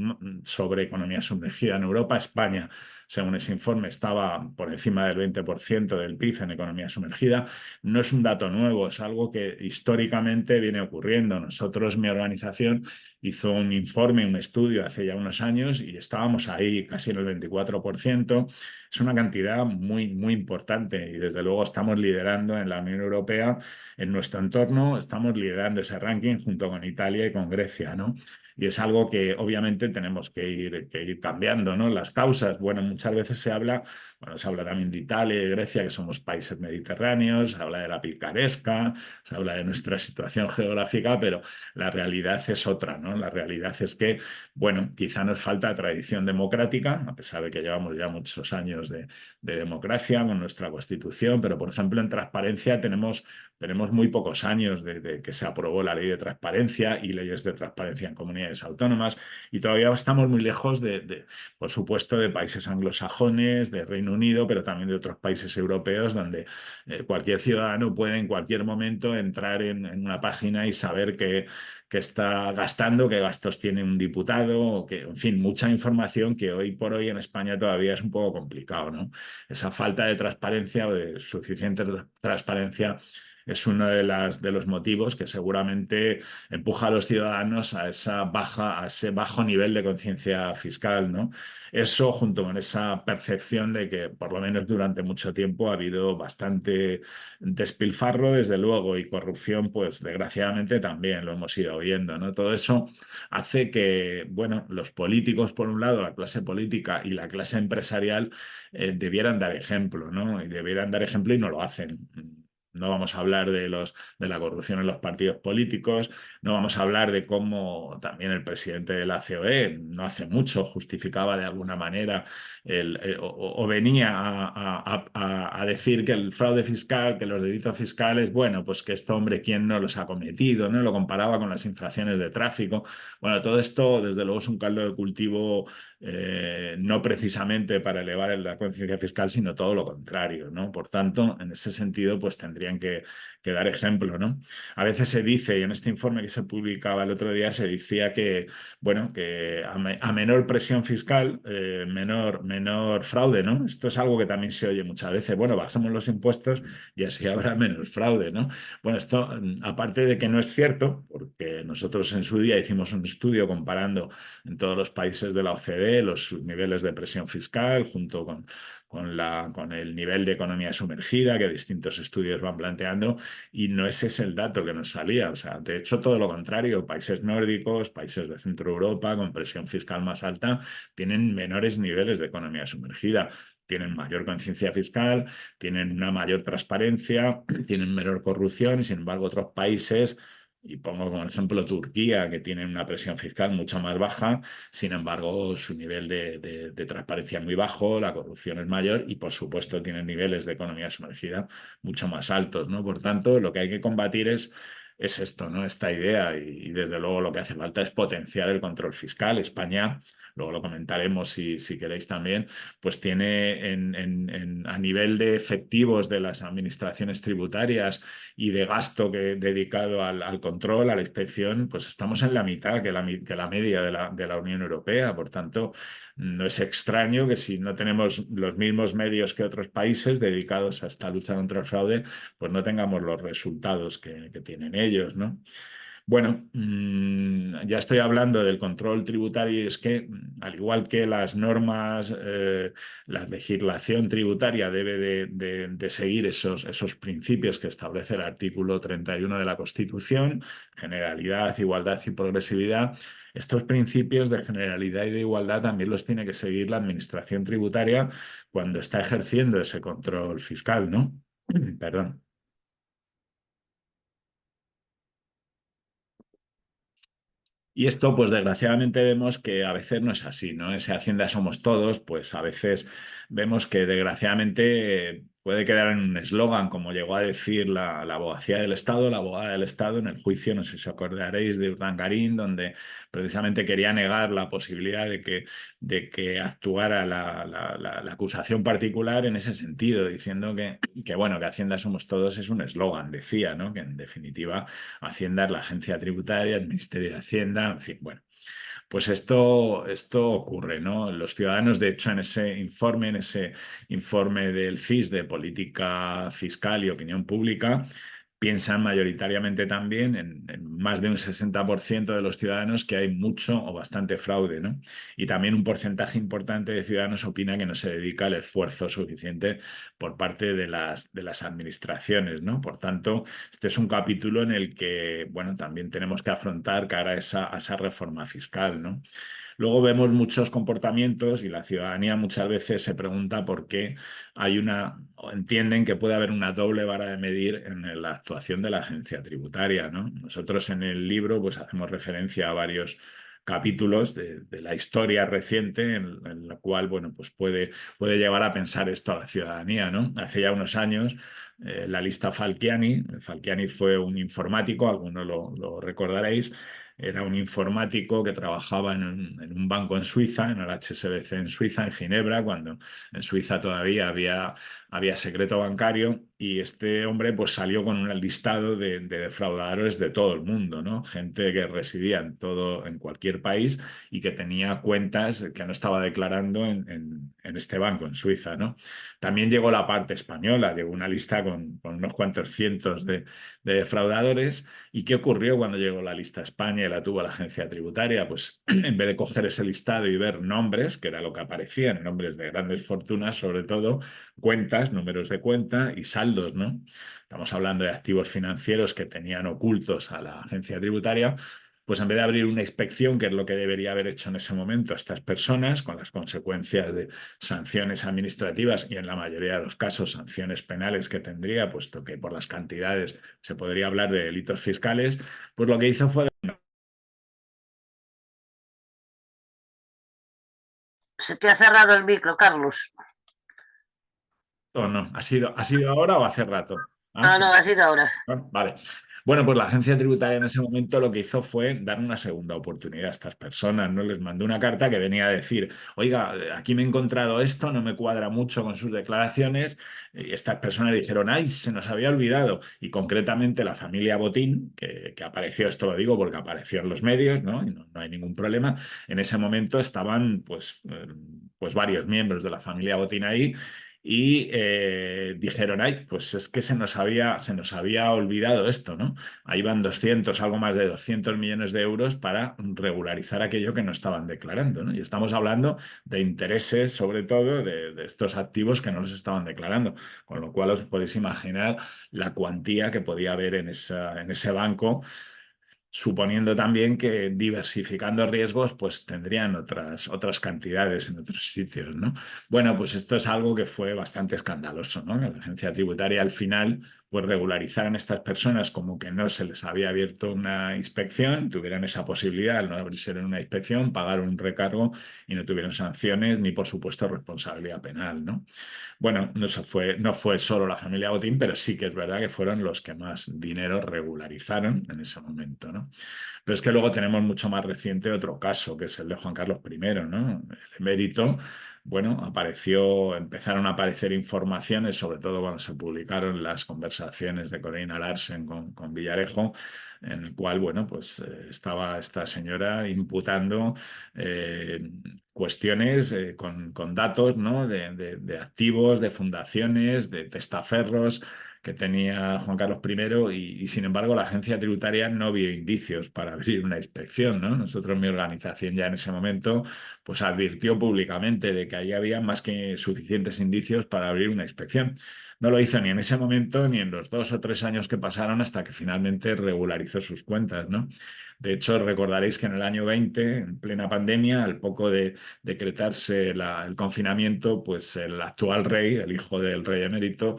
S3: sobre economía sumergida en Europa. España, según ese informe, estaba por encima del 20% del PIB en economía sumergida. No es un dato nuevo, es algo que históricamente viene ocurriendo. Nosotros, mi organización, hizo un informe, un estudio hace ya unos años y estábamos ahí casi en el 24%. Es una cantidad muy, muy importante y desde luego estamos liderando en la Unión Europea, en nuestro entorno, estamos liderando ese ranking junto con Italia y con Grecia, ¿no? Y es algo que obviamente tenemos que ir cambiando, ¿no? Las causas, bueno, muchas veces se habla también de Italia y de Grecia, que somos países mediterráneos, se habla de la picaresca, se habla de nuestra situación geográfica, pero la realidad es otra, ¿no? La realidad es que, bueno, quizá nos falta tradición democrática, a pesar de que llevamos ya muchos años de democracia con nuestra Constitución, pero, por ejemplo, en transparencia tenemos muy pocos años de que se aprobó la ley de transparencia y leyes de transparencia en comunidades autónomas y todavía estamos muy lejos por supuesto, de países anglosajones, de Reino Unido, pero también de otros países europeos donde cualquier ciudadano puede en cualquier momento entrar en una página y saber que está gastando, qué gastos tiene un diputado, o que, en fin, mucha información que hoy por hoy en España todavía es un poco complicado, ¿no? Esa falta de transparencia o de suficiente transparencia es uno de los motivos que seguramente empuja a los ciudadanos a ese bajo nivel de conciencia fiscal, ¿no? Eso, junto con esa percepción de que, por lo menos durante mucho tiempo, ha habido bastante despilfarro, desde luego, y corrupción, pues desgraciadamente también lo hemos ido oyendo, ¿no? Todo eso hace que, bueno, los políticos, por un lado, la clase política y la clase empresarial, debieran dar ejemplo, ¿no? Y debieran dar ejemplo y no lo hacen. No vamos a hablar de la corrupción en los partidos políticos, no vamos a hablar de cómo también el presidente de la COE no hace mucho justificaba de alguna manera o venía a decir que el fraude fiscal, que los delitos fiscales, bueno, pues que este hombre, ¿quién no los ha cometido? ¿No? Lo comparaba con las infracciones de tráfico. Bueno, todo esto, desde luego, es un caldo de cultivo no precisamente para elevar la conciencia fiscal, sino todo lo contrario, ¿no? Por tanto, en ese sentido, pues tendría tendrían que dar ejemplo, ¿no? A veces se dice, y en este informe que se publicaba el otro día se decía que, bueno, que a menor presión fiscal, menor fraude, ¿no? Esto es algo que también se oye muchas veces. Bueno, bajamos los impuestos y así habrá menos fraude, ¿no? Bueno, esto, aparte de que no es cierto, porque nosotros en su día hicimos un estudio comparando en todos los países de la OCDE sus niveles de presión fiscal junto con el nivel de economía sumergida que distintos estudios van planteando, y no ese es el dato que nos salía. O sea, de hecho, todo lo contrario, países nórdicos, países de Centro Europa con presión fiscal más alta, tienen menores niveles de economía sumergida. Tienen mayor conciencia fiscal, tienen una mayor transparencia, tienen menor corrupción y, sin embargo, otros países, y pongo como ejemplo Turquía, que tiene una presión fiscal mucho más baja, sin embargo, su nivel de transparencia es muy bajo, la corrupción es mayor y, por supuesto, tienen niveles de economía sumergida mucho más altos, ¿no? Por tanto, lo que hay que combatir es esto, ¿no? Esta idea y, desde luego, lo que hace falta es potenciar el control fiscal. España, luego lo comentaremos si queréis también, pues tiene a nivel de efectivos de las administraciones tributarias y de gasto dedicado al control, a la inspección, pues estamos en la mitad que la media de la Unión Europea. Por tanto, no es extraño que si no tenemos los mismos medios que otros países dedicados a esta lucha contra el fraude, pues no tengamos los resultados que tienen ellos, ¿no? Bueno, ya estoy hablando del control tributario y es que, al igual que las normas, la legislación tributaria debe de seguir esos principios que establece el artículo 31 de la Constitución: generalidad, igualdad y progresividad. Estos principios de generalidad y de igualdad también los tiene que seguir la administración tributaria cuando está ejerciendo ese control fiscal, ¿no? Perdón. Y esto, pues desgraciadamente vemos que a veces no es así, ¿no? Ese Hacienda somos todos, pues a veces vemos que desgraciadamente puede quedar en un eslogan, como llegó a decir la abogacía del Estado, la abogada del Estado en el juicio, no sé si os acordaréis, de Urdangarín, donde precisamente quería negar la posibilidad de que actuara la acusación particular en ese sentido, diciendo que, bueno, que Hacienda somos todos es un eslogan, decía, ¿no? Que en definitiva Hacienda es la agencia tributaria, el Ministerio de Hacienda, en fin, bueno. Pues esto ocurre, ¿no? Los ciudadanos, de hecho, en ese informe del CIS de Política Fiscal y Opinión Pública, piensan mayoritariamente también, en más de un 60% de los ciudadanos, que hay mucho o bastante fraude, ¿no? Y también un porcentaje importante de ciudadanos opina que no se dedica el esfuerzo suficiente por parte de las administraciones, ¿no? Por tanto, este es un capítulo en el que, bueno, también tenemos que afrontar cara a esa reforma fiscal, ¿no? Luego vemos muchos comportamientos y la ciudadanía muchas veces se pregunta por qué o entienden que puede haber una doble vara de medir en la actuación de la agencia tributaria, ¿no? Nosotros en el libro pues hacemos referencia a varios capítulos de la historia reciente en la cual, bueno, pues puede llevar a pensar esto a la ciudadanía, ¿no? Hace ya unos años, la lista Falciani. Falciani fue un informático, algunos lo recordaréis. Era un informático que trabajaba en un banco en Suiza, en el HSBC en Suiza, en Ginebra, cuando en Suiza todavía había secreto bancario, y este hombre pues salió con un listado de defraudadores de todo el mundo, ¿no? Gente que residía en cualquier país y que tenía cuentas que no estaba declarando en este banco en Suiza, ¿no? También llegó la parte española, llegó una lista con unos cuantos cientos de defraudadores. ¿Y qué ocurrió cuando llegó la lista a España y la tuvo la agencia tributaria? Pues en vez de coger ese listado y ver nombres, que era lo que aparecían, nombres de grandes fortunas, sobre todo cuentas, números de cuenta y saldos, ¿no? Estamos hablando de activos financieros que tenían ocultos a la agencia tributaria. Pues en vez de abrir una inspección, que es lo que debería haber hecho en ese momento a estas personas, con las consecuencias de sanciones administrativas y, en la mayoría de los casos, sanciones penales que tendría, puesto que por las cantidades se podría hablar de delitos fiscales, pues lo que hizo fue...
S1: Se te ha cerrado el micro, Carlos.
S3: ¿O no? ¿Ha sido ahora o hace rato? Ah,
S1: No,
S3: sí.
S1: no, ha sido ahora.
S3: Vale. Bueno, pues la agencia tributaria en ese momento lo que hizo fue dar una segunda oportunidad a estas personas, ¿no? Les mandó una carta que venía a decir, oiga, aquí me he encontrado esto, no me cuadra mucho con sus declaraciones, y estas personas dijeron, ay, se nos había olvidado. Y concretamente la familia Botín, que apareció, esto lo digo porque apareció en los medios, ¿no? Y no hay ningún problema, en ese momento estaban pues varios miembros de la familia Botín ahí y dijeron, ay, pues es que se nos había olvidado esto, ¿no? Ahí van 200, algo más de 200 millones de euros para regularizar aquello que no estaban declarando, ¿no? Y estamos hablando de intereses, sobre todo, de estos activos que no los estaban declarando, con lo cual os podéis imaginar la cuantía que podía haber en ese banco, suponiendo también que diversificando riesgos, pues tendrían otras cantidades en otros sitios, ¿no? Bueno, pues esto es algo que fue bastante escandaloso, ¿no? Que la agencia tributaria al final, pues regularizaran a estas personas como que no se les había abierto una inspección, tuvieran esa posibilidad al no abrirse en una inspección, pagar un recargo y no tuvieran sanciones ni, por supuesto, responsabilidad penal, ¿no? Bueno, no fue solo la familia Botín, pero sí que es verdad que fueron los que más dinero regularizaron en ese momento, ¿no? Pero es que luego tenemos mucho más reciente otro caso, que es el de Juan Carlos I, ¿no? El emérito, bueno, empezaron a aparecer informaciones, sobre todo cuando se publicaron las conversaciones de Corina Larsen con Villarejo, en el cual, bueno, pues estaba esta señora imputando cuestiones con datos, ¿no? De activos, de fundaciones, de testaferros que tenía Juan Carlos I y, sin embargo, la agencia tributaria no vio indicios para abrir una inspección, ¿no? Nosotros, mi organización, ya en ese momento, pues advirtió públicamente de que ahí había más que suficientes indicios para abrir una inspección. No lo hizo ni en ese momento ni en los 2 o 3 años que pasaron hasta que finalmente regularizó sus cuentas, ¿no? De hecho, recordaréis que en el año 20, en plena pandemia, al poco de decretarse el confinamiento, pues el actual rey, el hijo del rey emérito,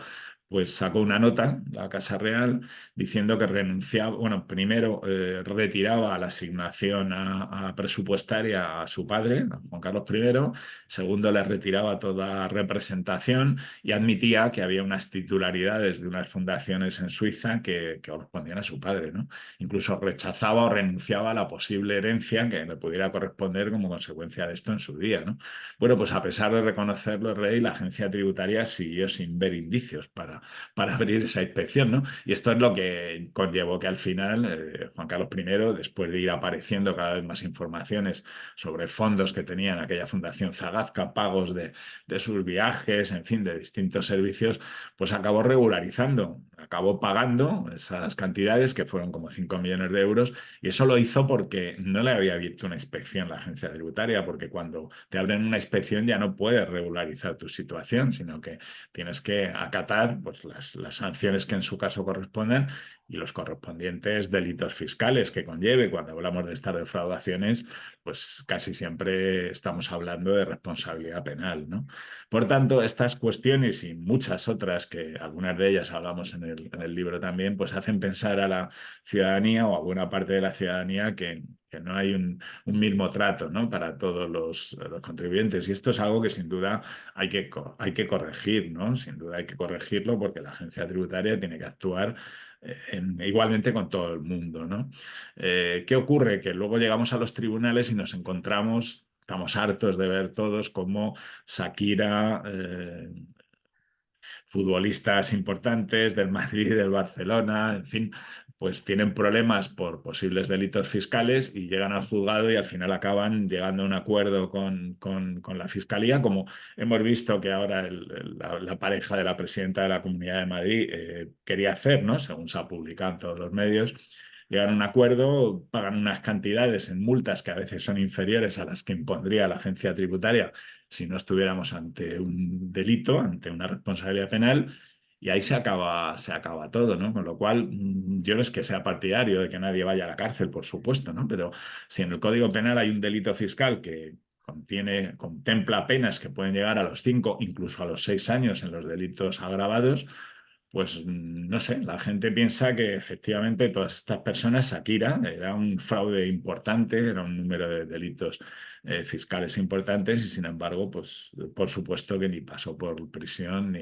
S3: pues sacó una nota, la Casa Real, diciendo que renunciaba, bueno, primero retiraba la asignación a presupuestaria a su padre, a Juan Carlos I, segundo le retiraba toda representación y admitía que había unas titularidades de unas fundaciones en Suiza que correspondían a su padre, ¿no? Incluso rechazaba o renunciaba a la posible herencia que le pudiera corresponder como consecuencia de esto en su día, ¿no? Bueno, pues a pesar de reconocerlo el rey, la agencia tributaria siguió sin ver indicios para abrir esa inspección, ¿no? Y esto es lo que conllevó que al final Juan Carlos I, después de ir apareciendo cada vez más informaciones sobre fondos que tenía en aquella fundación Zagazca, pagos de sus viajes, en fin, de distintos servicios, pues acabó regularizando, acabó pagando esas cantidades que fueron como 5 millones de euros y eso lo hizo porque no le había abierto una inspección la agencia tributaria, porque cuando te abren una inspección ya no puedes regularizar tu situación, sino que tienes que acatar pues, las sanciones que en su caso corresponden y los correspondientes delitos fiscales que conlleve. Cuando hablamos de estas defraudaciones, pues casi siempre estamos hablando de responsabilidad penal, ¿no? Por tanto, estas cuestiones y muchas otras, que algunas de ellas hablamos en el libro también, pues hacen pensar a la ciudadanía o a buena parte de la ciudadanía que no hay un mismo trato, ¿no? Para todos los contribuyentes. Y esto es algo que sin duda hay que corregir, ¿no? Sin duda hay que corregirlo porque la agencia tributaria tiene que actuar igualmente con todo el mundo, ¿no? ¿Qué ocurre? Que luego llegamos a los tribunales y nos encontramos, estamos hartos de ver todos cómo Shakira, futbolistas importantes del Madrid y del Barcelona, en fin, pues tienen problemas por posibles delitos fiscales y llegan al juzgado y al final acaban llegando a un acuerdo con la Fiscalía, como hemos visto que ahora la pareja de la presidenta de la Comunidad de Madrid quería hacer, ¿no? Según se ha publicado en todos los medios. Llegan a un acuerdo, pagan unas cantidades en multas que a veces son inferiores a las que impondría la agencia tributaria si no estuviéramos ante un delito, ante una responsabilidad penal, y ahí se acaba todo, ¿no? Con lo cual, yo no es que sea partidario de que nadie vaya a la cárcel, por supuesto, ¿no? Pero si en el Código Penal hay un delito fiscal que contempla penas que pueden llegar a los 5, incluso a los 6 años en los delitos agravados, pues no sé, la gente piensa que efectivamente todas estas personas, Shakira, era un fraude importante, era un número de delitos fiscales importantes y, sin embargo, pues por supuesto que ni pasó por prisión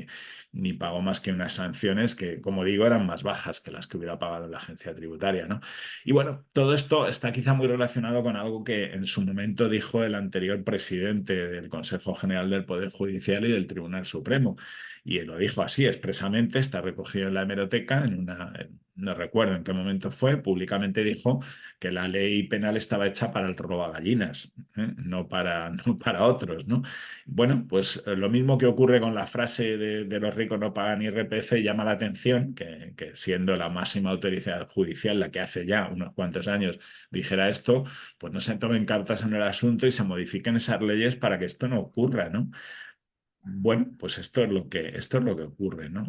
S3: ni pagó más que unas sanciones que, como digo, eran más bajas que las que hubiera pagado la agencia tributaria, ¿no? Y bueno, todo esto está quizá muy relacionado con algo que en su momento dijo el anterior presidente del Consejo General del Poder Judicial y del Tribunal Supremo. Y él lo dijo así expresamente, está recogido en la hemeroteca, no recuerdo en qué momento fue, públicamente dijo que la ley penal estaba hecha para el robagallinas, no no para otros, ¿no? Bueno, pues lo mismo que ocurre con la frase de los ricos no pagan IRPF, llama la atención que siendo la máxima autoridad judicial la que hace ya unos cuantos años dijera esto, pues no se tomen cartas en el asunto y se modifiquen esas leyes para que esto no ocurra, ¿no? Bueno, pues esto es lo que ocurre, ¿no?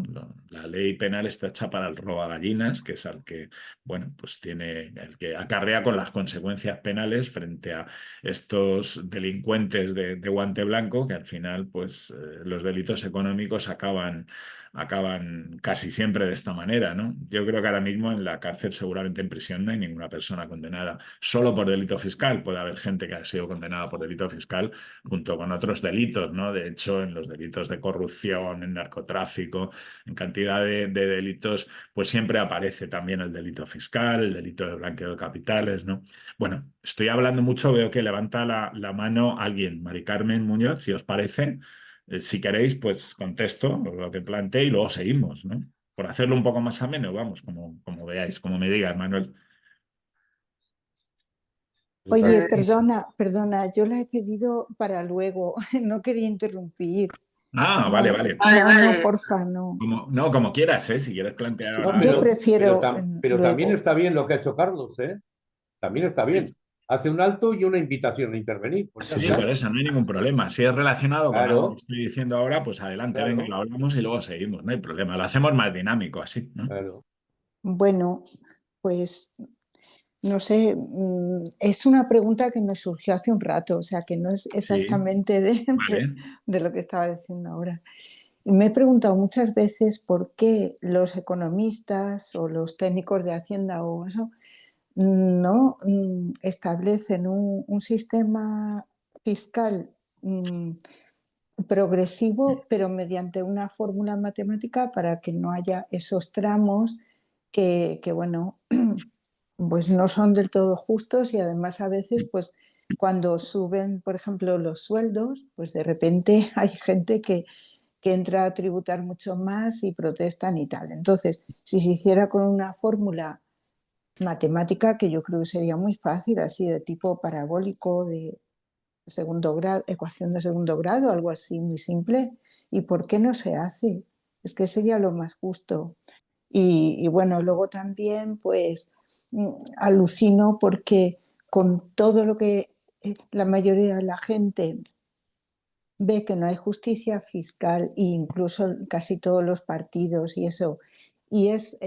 S3: La ley penal está hecha para el robagallinas, que es el que, bueno, pues tiene, el que acarrea con las consecuencias penales frente a estos delincuentes de guante blanco, que al final, pues, los delitos económicos acaban casi siempre de esta manera, ¿no? Yo creo que ahora mismo en la cárcel, seguramente en prisión, no hay ninguna persona condenada solo por delito fiscal. Puede haber gente que ha sido condenada por delito fiscal junto con otros delitos, ¿no? De hecho, en los delitos de corrupción, en narcotráfico, en cantidad de delitos, pues siempre aparece también el delito fiscal, el delito de blanqueo de capitales, ¿no? Bueno, estoy hablando mucho, veo que levanta la mano alguien, Mari Carmen Muñoz, si os parece. Si queréis, pues contesto lo que planteé y luego seguimos, ¿no? Por hacerlo un poco más ameno, vamos, como veáis, como me digas, Manuel.
S4: Oye,
S1: Pues,
S4: perdona, yo la he pedido para luego, no quería interrumpir.
S3: Ah, vale,
S4: No,
S3: vale.
S1: vale,
S4: no,
S1: vale.
S4: porfa, no.
S3: No, como quieras, ¿eh? Si quieres plantear
S4: Sí,
S5: No,
S3: ahora
S4: yo
S3: algo.
S4: prefiero
S5: pero también
S4: luego.
S5: está bien lo que ha hecho Carlos, ¿eh? También está bien. Hace un alto y una invitación a intervenir. Pues ya
S3: Sí,
S5: está.
S3: por eso, no hay ningún problema. Si es relacionado con algo que
S5: Claro,
S3: estoy diciendo ahora, pues adelante, venga, lo
S5: claro,
S3: hablamos y luego seguimos, no hay problema. Lo hacemos más dinámico así, ¿no?
S5: claro.
S4: Bueno, pues no sé, es una pregunta que me surgió hace un rato, o sea que no es
S3: Sí,
S4: exactamente
S3: vale.
S4: de lo que estaba diciendo ahora. Y me he preguntado muchas veces por qué los economistas o los técnicos de Hacienda o eso no establecen un sistema fiscal progresivo, pero mediante una fórmula matemática para que no haya esos tramos que bueno, pues no son del todo justos y además a veces, pues cuando suben, por ejemplo, los sueldos, pues de repente hay gente que entra a tributar mucho más y protestan y tal. Entonces, si se hiciera con una fórmula matemática, que yo creo que sería muy fácil, así de tipo parabólico, de segundo grado, ecuación de segundo grado, algo así muy simple, ¿y por qué no se hace? Es que sería lo más justo. Y bueno, luego también pues alucino porque con todo lo que la mayoría de la gente ve que no hay justicia fiscal e incluso casi todos los partidos y eso, y es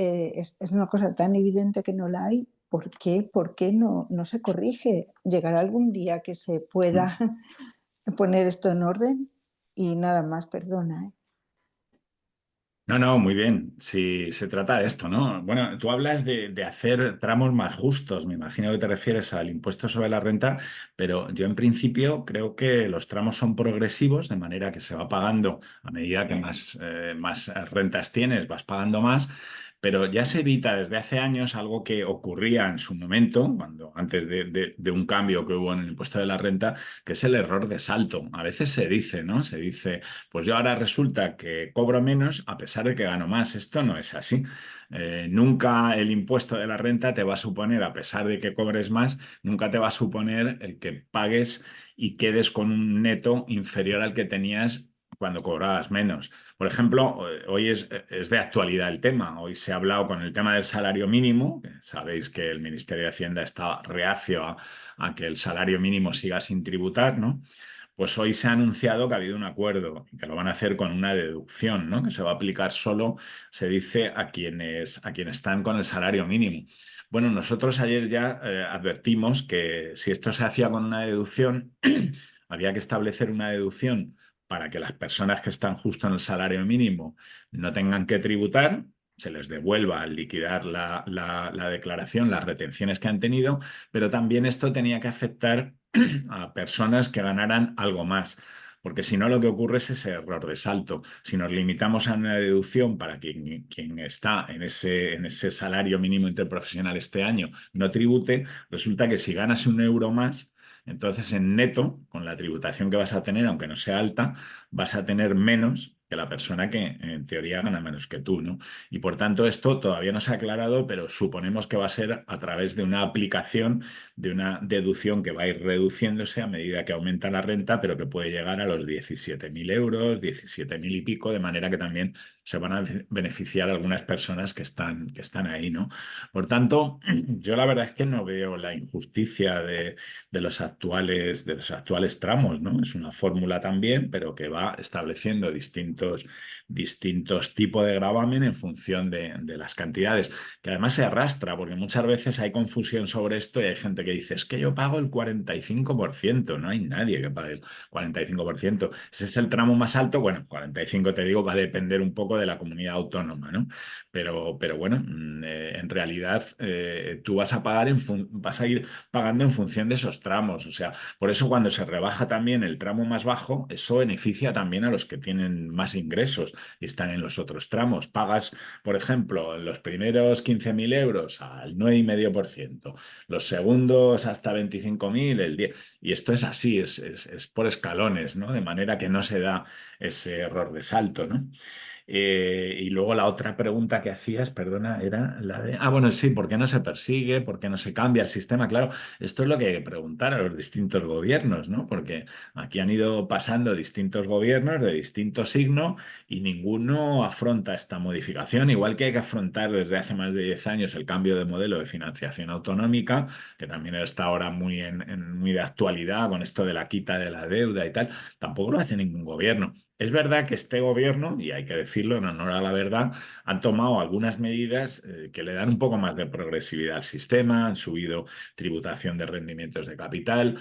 S4: una cosa tan evidente que no la hay, ¿por qué no se corrige? ¿Llegará algún día que se pueda poner esto en orden? Y nada más, perdona, ¿eh?
S3: No, no, muy bien. Si se trata de esto, ¿no? Bueno, tú hablas de hacer tramos más justos. Me imagino que te refieres al impuesto sobre la renta, pero yo en principio creo que los tramos son progresivos, de manera que se va pagando a medida que más rentas tienes, vas pagando más. Pero ya se evita desde hace años algo que ocurría en su momento, antes de un cambio que hubo en el impuesto de la renta, que es el error de salto. A veces se dice, ¿no? Se dice, pues yo ahora resulta que cobro menos a pesar de que gano más. Esto no es así. Nunca el impuesto de la renta te va a suponer, a pesar de que cobres más, nunca te va a suponer el que pagues y quedes con un neto inferior al que tenías cuando cobrabas menos. Por ejemplo, hoy es de actualidad el tema. Hoy se ha hablado con el tema del salario mínimo. Sabéis que el Ministerio de Hacienda está reacio a que el salario mínimo siga sin tributar, ¿no? Pues hoy se ha anunciado que ha habido un acuerdo y que lo van a hacer con una deducción, ¿no? Que se va a aplicar solo, se dice, a quienes están con el salario mínimo. Bueno, nosotros ayer ya advertimos que si esto se hacía con una deducción, había que establecer una deducción para que las personas que están justo en el salario mínimo no tengan que tributar, se les devuelva al liquidar la declaración las retenciones que han tenido, pero también esto tenía que afectar a personas que ganaran algo más. Porque si no, lo que ocurre es ese error de salto. Si nos limitamos a una deducción para quien está en ese salario mínimo interprofesional este año no tribute, resulta que si ganas 1 euro más, entonces en neto, con la tributación que vas a tener, aunque no sea alta, vas a tener menos que la persona que en teoría gana menos que tú, ¿no? Y por tanto, esto todavía no se ha aclarado, pero suponemos que va a ser a través de una aplicación, de una deducción que va a ir reduciéndose a medida que aumenta la renta, pero que puede llegar a los 17.000 euros, 17.000 y pico, de manera que también se van a beneficiar algunas personas que están ahí, ¿no? Por tanto, yo la verdad es que no veo la injusticia de de los actuales tramos, ¿no? Es una fórmula también, pero que va estableciendo distintos tipos de gravamen en función de las cantidades, que además se arrastra, porque muchas veces hay confusión sobre esto y hay gente que dice, es que yo pago el 45%, no hay nadie que pague el 45%. Ese es el tramo más alto, bueno, 45 te digo, va a depender un poco de la comunidad autónoma, ¿no? Pero bueno, en realidad tú vas a pagar vas a ir pagando en función de esos tramos, o sea, por eso cuando se rebaja también el tramo más bajo, eso beneficia también a los que tienen más ingresos y están en los otros tramos. Pagas, por ejemplo, en los primeros 15.000 euros al 9,5%, los segundos hasta 25.000, el 10%. Y esto es así, es por escalones, ¿no? De manera que no se da ese error de salto, ¿no? Y luego la otra pregunta que hacías, perdona, era la de, bueno, sí, ¿por qué no se persigue? ¿Por qué no se cambia el sistema? Claro, esto es lo que hay que preguntar a los distintos gobiernos, ¿no? Porque aquí han ido pasando distintos gobiernos de distinto signo y ninguno afronta esta modificación, igual que hay que afrontar desde hace más de 10 años el cambio de modelo de financiación autonómica, que también está ahora muy de actualidad con esto de la quita de la deuda y tal, tampoco lo hace ningún gobierno. Es verdad que este gobierno, y hay que decirlo en honor a la verdad, han tomado algunas medidas que le dan un poco más de progresividad al sistema, han subido tributación de rendimientos de capital,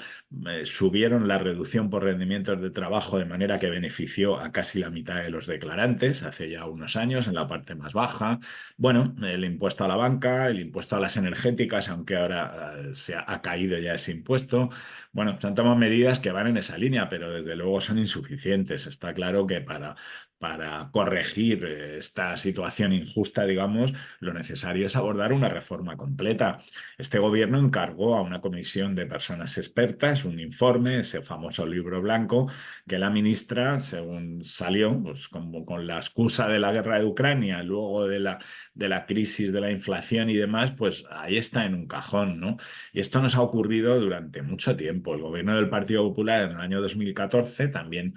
S3: subieron la reducción por rendimientos de trabajo de manera que benefició a casi la mitad de los declarantes hace ya unos años en la parte más baja. Bueno, el impuesto a la banca, el impuesto a las energéticas, aunque ahora se ha caído ya ese impuesto. Bueno, se han tomado medidas que van en esa línea, pero desde luego son insuficientes. Está claro que para corregir esta situación injusta, digamos, lo necesario es abordar una reforma completa. Este gobierno encargó a una comisión de personas expertas un informe, ese famoso libro blanco, que la ministra, según salió, pues como con la excusa de la guerra de Ucrania, luego de la crisis de la inflación y demás, pues ahí está en un cajón, ¿no? Y esto nos ha ocurrido durante mucho tiempo. El gobierno del Partido Popular en el año 2014 también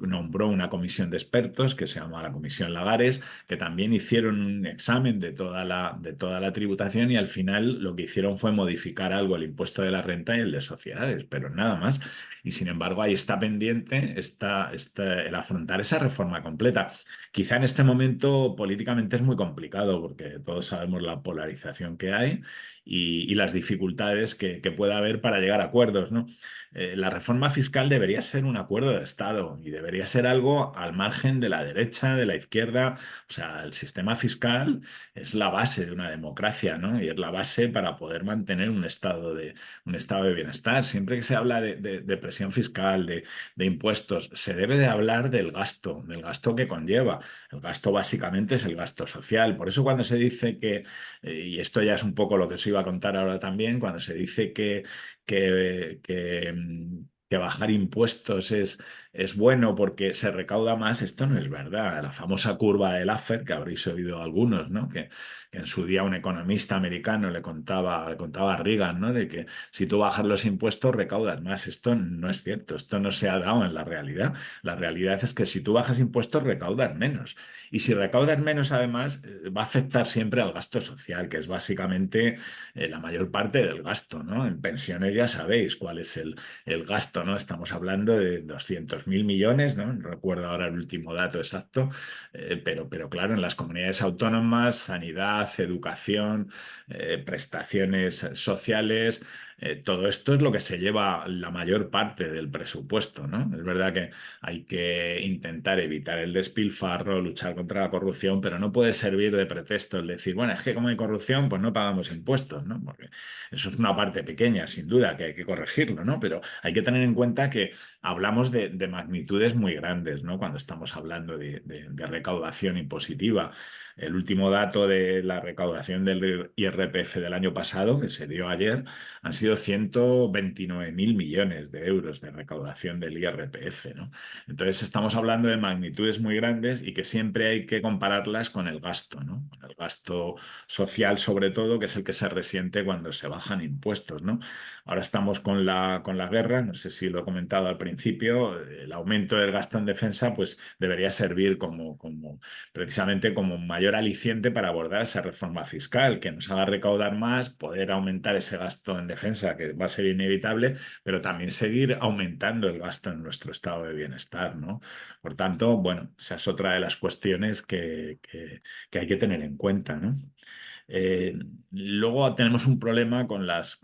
S3: nombró una comisión de expertos que se llama la Comisión Lagares, que también hicieron un examen de toda la tributación y al final lo que hicieron fue modificar algo el impuesto de la renta y el de sociedades, pero nada más. Y sin embargo, ahí está pendiente el afrontar esa reforma completa. Quizá en este momento políticamente es muy complicado porque todos sabemos la polarización que hay y las dificultades que pueda haber para llegar a acuerdos, ¿no? La reforma fiscal debería ser un acuerdo de Estado y debería ser algo al margen de la derecha, de la izquierda. O sea, el sistema fiscal es la base de una democracia, ¿no? Y es la base para poder mantener un estado de bienestar. Siempre que se habla de presión fiscal, de impuestos, se debe de hablar del gasto que conlleva. El gasto básicamente es el gasto social. Por eso cuando se dice y esto ya es un poco lo que os iba a contar ahora también, cuando se dice que bajar impuestos es bueno porque se recauda más, esto no es verdad. La famosa curva de Laffer, que habréis oído algunos, ¿no? Que en su día un economista americano le contaba a Reagan, ¿no? De que si tú bajas los impuestos recaudas más. Esto no es cierto, esto no se ha dado en la realidad. La realidad es que si tú bajas impuestos recaudas menos. Y si recaudas menos, además, va a afectar siempre al gasto social, que es básicamente la mayor parte del gasto, ¿no? En pensiones ya sabéis cuál es el gasto, ¿no? Estamos hablando de 200.000 millones, ¿no? No recuerdo ahora el último dato exacto, pero claro, en las comunidades autónomas, sanidad, educación, prestaciones sociales, todo esto es lo que se lleva la mayor parte del presupuesto, ¿no? Es verdad que hay que intentar evitar el despilfarro, luchar contra la corrupción, pero no puede servir de pretexto el decir, bueno, es que como hay corrupción, pues no pagamos impuestos, ¿no? Porque eso es una parte pequeña, sin duda, que hay que corregirlo, ¿no? Pero hay que tener en cuenta que hablamos de magnitudes muy grandes, ¿no? Cuando estamos hablando de recaudación impositiva. El último dato de la recaudación del IRPF del año pasado, que se dio ayer, han sido 129.000 millones de euros de recaudación del IRPF, ¿no? Entonces estamos hablando de magnitudes muy grandes y que siempre hay que compararlas con el gasto, ¿no? Con el gasto social sobre todo, que es el que se resiente cuando se bajan impuestos, ¿no? Ahora estamos con la guerra, no sé si lo he comentado al principio, el aumento del gasto en defensa pues debería servir precisamente como un mayor aliciente para abordar esa reforma fiscal, que nos haga recaudar más, poder aumentar ese gasto en defensa, que va a ser inevitable, pero también seguir aumentando el gasto en nuestro estado de bienestar, ¿no? Por tanto, bueno, esa es otra de las cuestiones que hay que tener en cuenta, ¿no? Luego tenemos un problema con las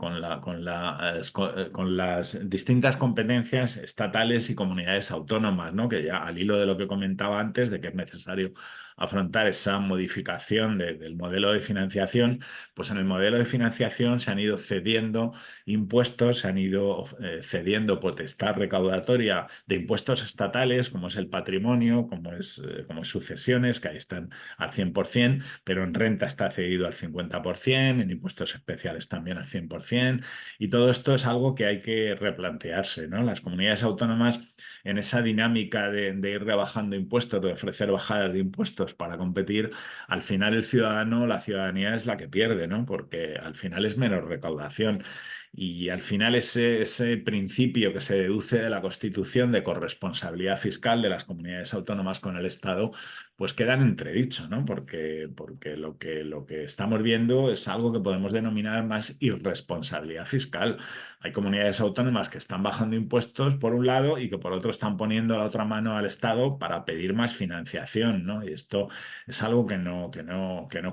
S3: distintas competencias estatales y comunidades autónomas, ¿no? Que ya al hilo de lo que comentaba antes, de que es necesario afrontar esa modificación del modelo de financiación, pues en el modelo de financiación se han ido cediendo impuestos, se han ido cediendo potestad recaudatoria de impuestos estatales, como es el patrimonio, como es sucesiones, que ahí están al 100%, pero en renta está cedido al 50%, en impuestos especiales también al 100%, y todo esto es algo que hay que replantearse, ¿no? Las comunidades autónomas, en esa dinámica de ir rebajando impuestos, de ofrecer bajadas de impuestos para competir, al final el ciudadano, la ciudadanía es la que pierde, ¿no? Porque al final es menos recaudación. Y al final ese principio que se deduce de la Constitución de corresponsabilidad fiscal de las comunidades autónomas con el Estado, pues queda en entredicho, ¿no? Porque lo que estamos viendo es algo que podemos denominar más irresponsabilidad fiscal. Hay comunidades autónomas que están bajando impuestos por un lado y que por otro están poniendo la otra mano al Estado para pedir más financiación, ¿no? Y esto es algo que no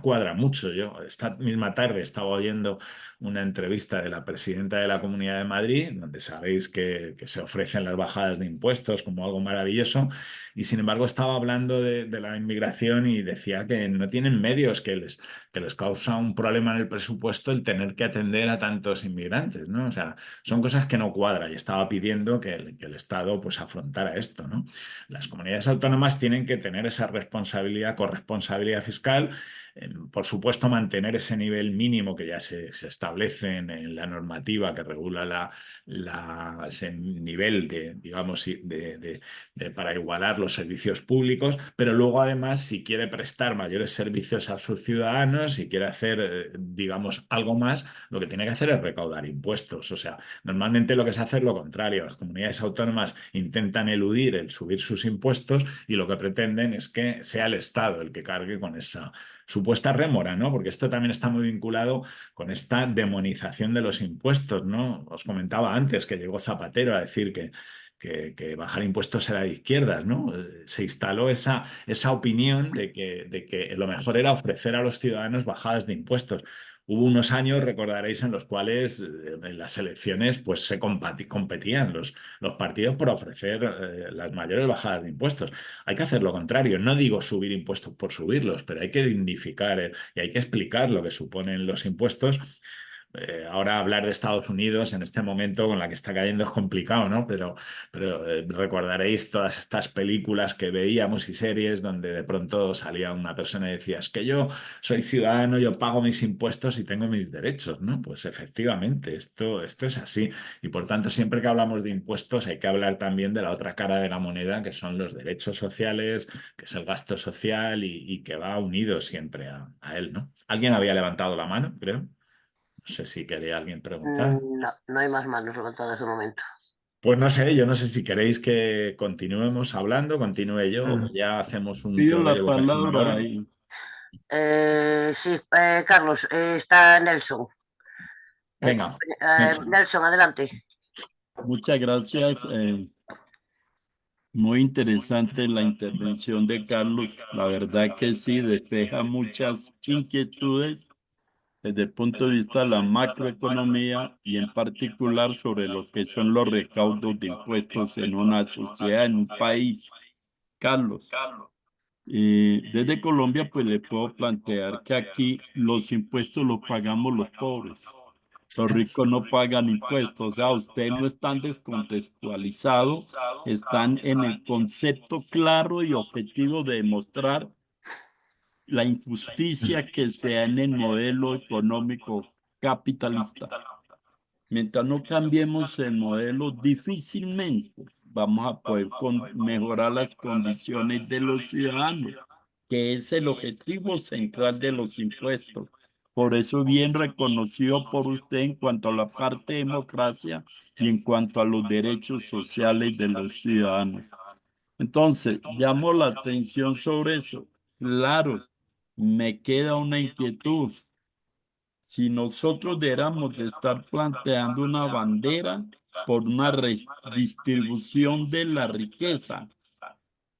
S3: cuadra mucho. Yo esta misma tarde estaba oyendo una entrevista de la presidenta de la Comunidad de Madrid, donde sabéis que se ofrecen las bajadas de impuestos como algo maravilloso, y sin embargo estaba hablando de la inmigración y decía que no tienen medios, que les causa un problema en el presupuesto el tener que atender a tantos inmigrantes, ¿no? O sea, son cosas que no cuadran y estaba pidiendo que el Estado pues afrontara esto, ¿no? Las comunidades autónomas tienen que tener esa responsabilidad, corresponsabilidad fiscal, por supuesto mantener ese nivel mínimo que ya se establece en la normativa que regula ese nivel digamos, para igualar los servicios públicos, pero luego además si quiere prestar mayores servicios a sus ciudadanos, si quiere hacer, digamos, algo más, lo que tiene que hacer es recaudar impuestos. O sea, normalmente lo que se hace es lo contrario. Las comunidades autónomas intentan eludir el subir sus impuestos y lo que pretenden es que sea el Estado el que cargue con esa supuesta rémora, ¿no? Porque esto también está muy vinculado con esta demonización de los impuestos, ¿no? Os comentaba antes que llegó Zapatero a decir que bajar impuestos era de izquierdas, ¿no? Se instaló esa opinión de que lo mejor era ofrecer a los ciudadanos bajadas de impuestos. Hubo unos años, recordaréis, en los cuales en las elecciones pues, se competían los partidos por ofrecer las mayores bajadas de impuestos. Hay que hacer lo contrario. No digo subir impuestos por subirlos, pero hay que dignificar y hay que explicar lo que suponen los impuestos. Ahora hablar de Estados Unidos en este momento con la que está cayendo es complicado, ¿no? Pero recordaréis todas estas películas que veíamos y series donde de pronto salía una persona y decía, es que yo soy ciudadano, yo pago mis impuestos y tengo mis derechos, ¿no? Pues efectivamente, esto es así. Y por tanto, siempre que hablamos de impuestos hay que hablar también de la otra cara de la moneda, que son los derechos sociales, que es el gasto social y que va unido siempre a él, ¿no? Alguien había levantado la mano, creo. No sé si quería alguien preguntar.
S1: No, no hay más manos levantadas de momento.
S3: Pues no sé, yo no sé si queréis que continuemos hablando, continúe yo, o ya hacemos un
S6: Pido
S3: que lo
S6: la
S3: llevo casi una hora.
S6: palabra y
S1: Sí, Carlos, está Nelson.
S3: Venga, Nelson.
S1: Nelson, adelante.
S6: muchas gracias. Muy interesante la intervención de Carlos. La verdad que sí, despeja muchas inquietudes desde el punto de vista de la macroeconomía y en particular sobre lo que son los recaudos de impuestos en una sociedad, en un país. Carlos, desde Colombia pues le puedo plantear que aquí los impuestos los pagamos los pobres. Los ricos no pagan impuestos, o sea, ustedes no están descontextualizados, están en el concepto claro y objetivo de demostrar la injusticia que se da en el modelo económico capitalista. Mientras no cambiemos el modelo, difícilmente vamos a poder mejorar las condiciones de los ciudadanos, que es el objetivo central de los impuestos. Por eso bien reconocido por usted en cuanto a la parte de democracia y en cuanto a los derechos sociales de los ciudadanos. Entonces, llamo la atención sobre eso. Claro, me queda una inquietud. Si nosotros deberíamos de estar planteando una bandera por una redistribución de la riqueza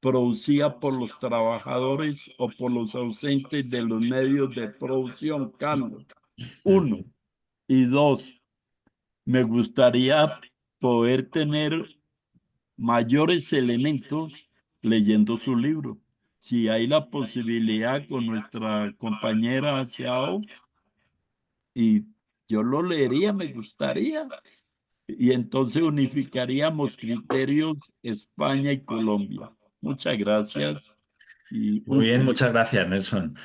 S6: producida por los trabajadores o por los ausentes de los medios de producción, Carlos. Uno. Y dos, me gustaría poder tener mayores elementos leyendo su libro. Si hay la posibilidad con nuestra compañera Xiao, y yo lo leería, me gustaría. Y entonces unificaríamos criterios España y Colombia. Muchas gracias. Y
S3: Muy bien, muchas gracias, Nelson.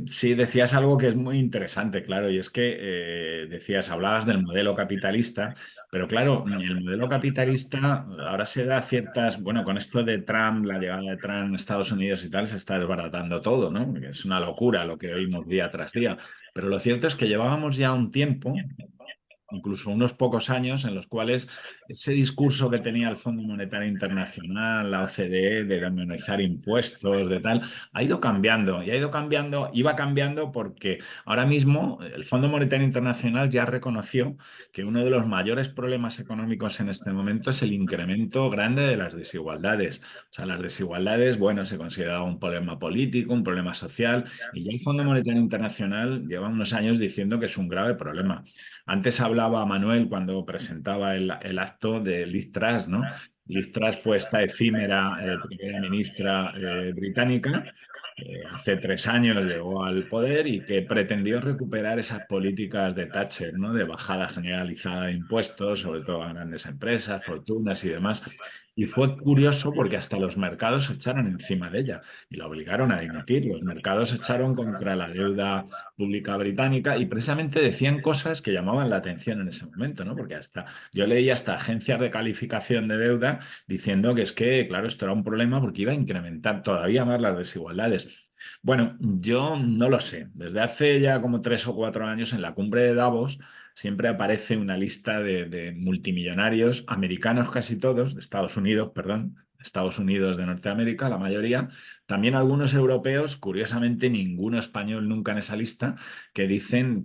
S3: Sí, decías algo que es muy interesante, claro, y es que hablabas del modelo capitalista, pero claro, el modelo capitalista ahora se da ciertas, bueno, con esto de Trump, la llegada de Trump a Estados Unidos y tal, se está desbaratando todo, ¿no? Es una locura lo que oímos día tras día. Pero lo cierto es que llevábamos ya un tiempo, incluso unos pocos años, en los cuales ese discurso que tenía el Fondo Monetario Internacional, la OCDE, de demonizar impuestos, de tal, ha ido cambiando y ha ido cambiando, iba cambiando porque ahora mismo el Fondo Monetario Internacional ya reconoció que uno de los mayores problemas económicos en este momento es el incremento grande de las desigualdades. O sea, las desigualdades, bueno, se considera un problema político, un problema social, y ya el Fondo Monetario Internacional lleva unos años diciendo que es un grave problema. Antes hablaba Manuel cuando presentaba el acto de Liz Truss, ¿no? Liz Truss fue esta efímera primera ministra británica. Hace 3 años llegó al poder y que pretendió recuperar esas políticas de Thatcher, ¿no? De bajada generalizada de impuestos, sobre todo a grandes empresas, fortunas y demás. Y fue curioso porque hasta los mercados se echaron encima de ella y la obligaron a dimitir. Los mercados se echaron contra la deuda pública británica y precisamente decían cosas que llamaban la atención en ese momento, ¿no? Porque hasta yo leí hasta agencias de calificación de deuda diciendo que es que, claro, esto era un problema porque iba a incrementar todavía más las desigualdades. Bueno, yo no lo sé. Desde hace ya como 3 o 4 años en la cumbre de Davos siempre aparece una lista de multimillonarios americanos, casi todos, de Estados Unidos, perdón, Estados Unidos de Norteamérica, la mayoría, también algunos europeos, curiosamente ninguno español nunca en esa lista, que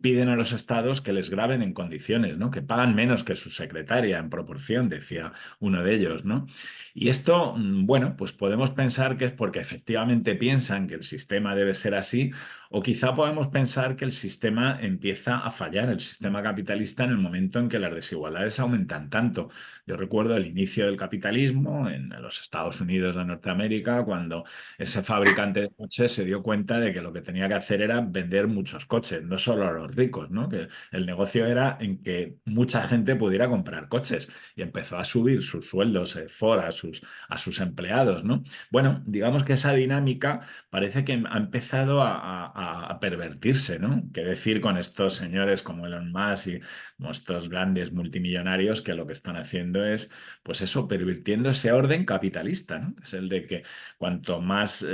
S3: piden a los estados que les graben en condiciones, ¿no? Que pagan menos que su secretaria en proporción, decía uno de ellos, ¿no? Y esto, bueno, pues podemos pensar que es porque efectivamente piensan que el sistema debe ser así, o quizá podemos pensar que el sistema empieza a fallar, el sistema capitalista, en el momento en que las desigualdades aumentan tanto. Yo recuerdo el inicio del capitalismo en los Estados Unidos de Norteamérica, cuando ese fabricante de coches se dio cuenta de que lo que tenía que hacer era vender muchos coches, no solo a los ricos, ¿no? Que el negocio era en que mucha gente pudiera comprar coches y empezó a subir sus sueldos, Ford, a sus empleados, ¿no? Bueno, digamos que esa dinámica parece que ha empezado a pervertirse, ¿no? ¿Qué decir con estos señores como Elon Musk y como estos grandes multimillonarios que lo que están haciendo es, pues eso, pervirtiendo ese orden capitalista, ¿no? Es el de que cuanto más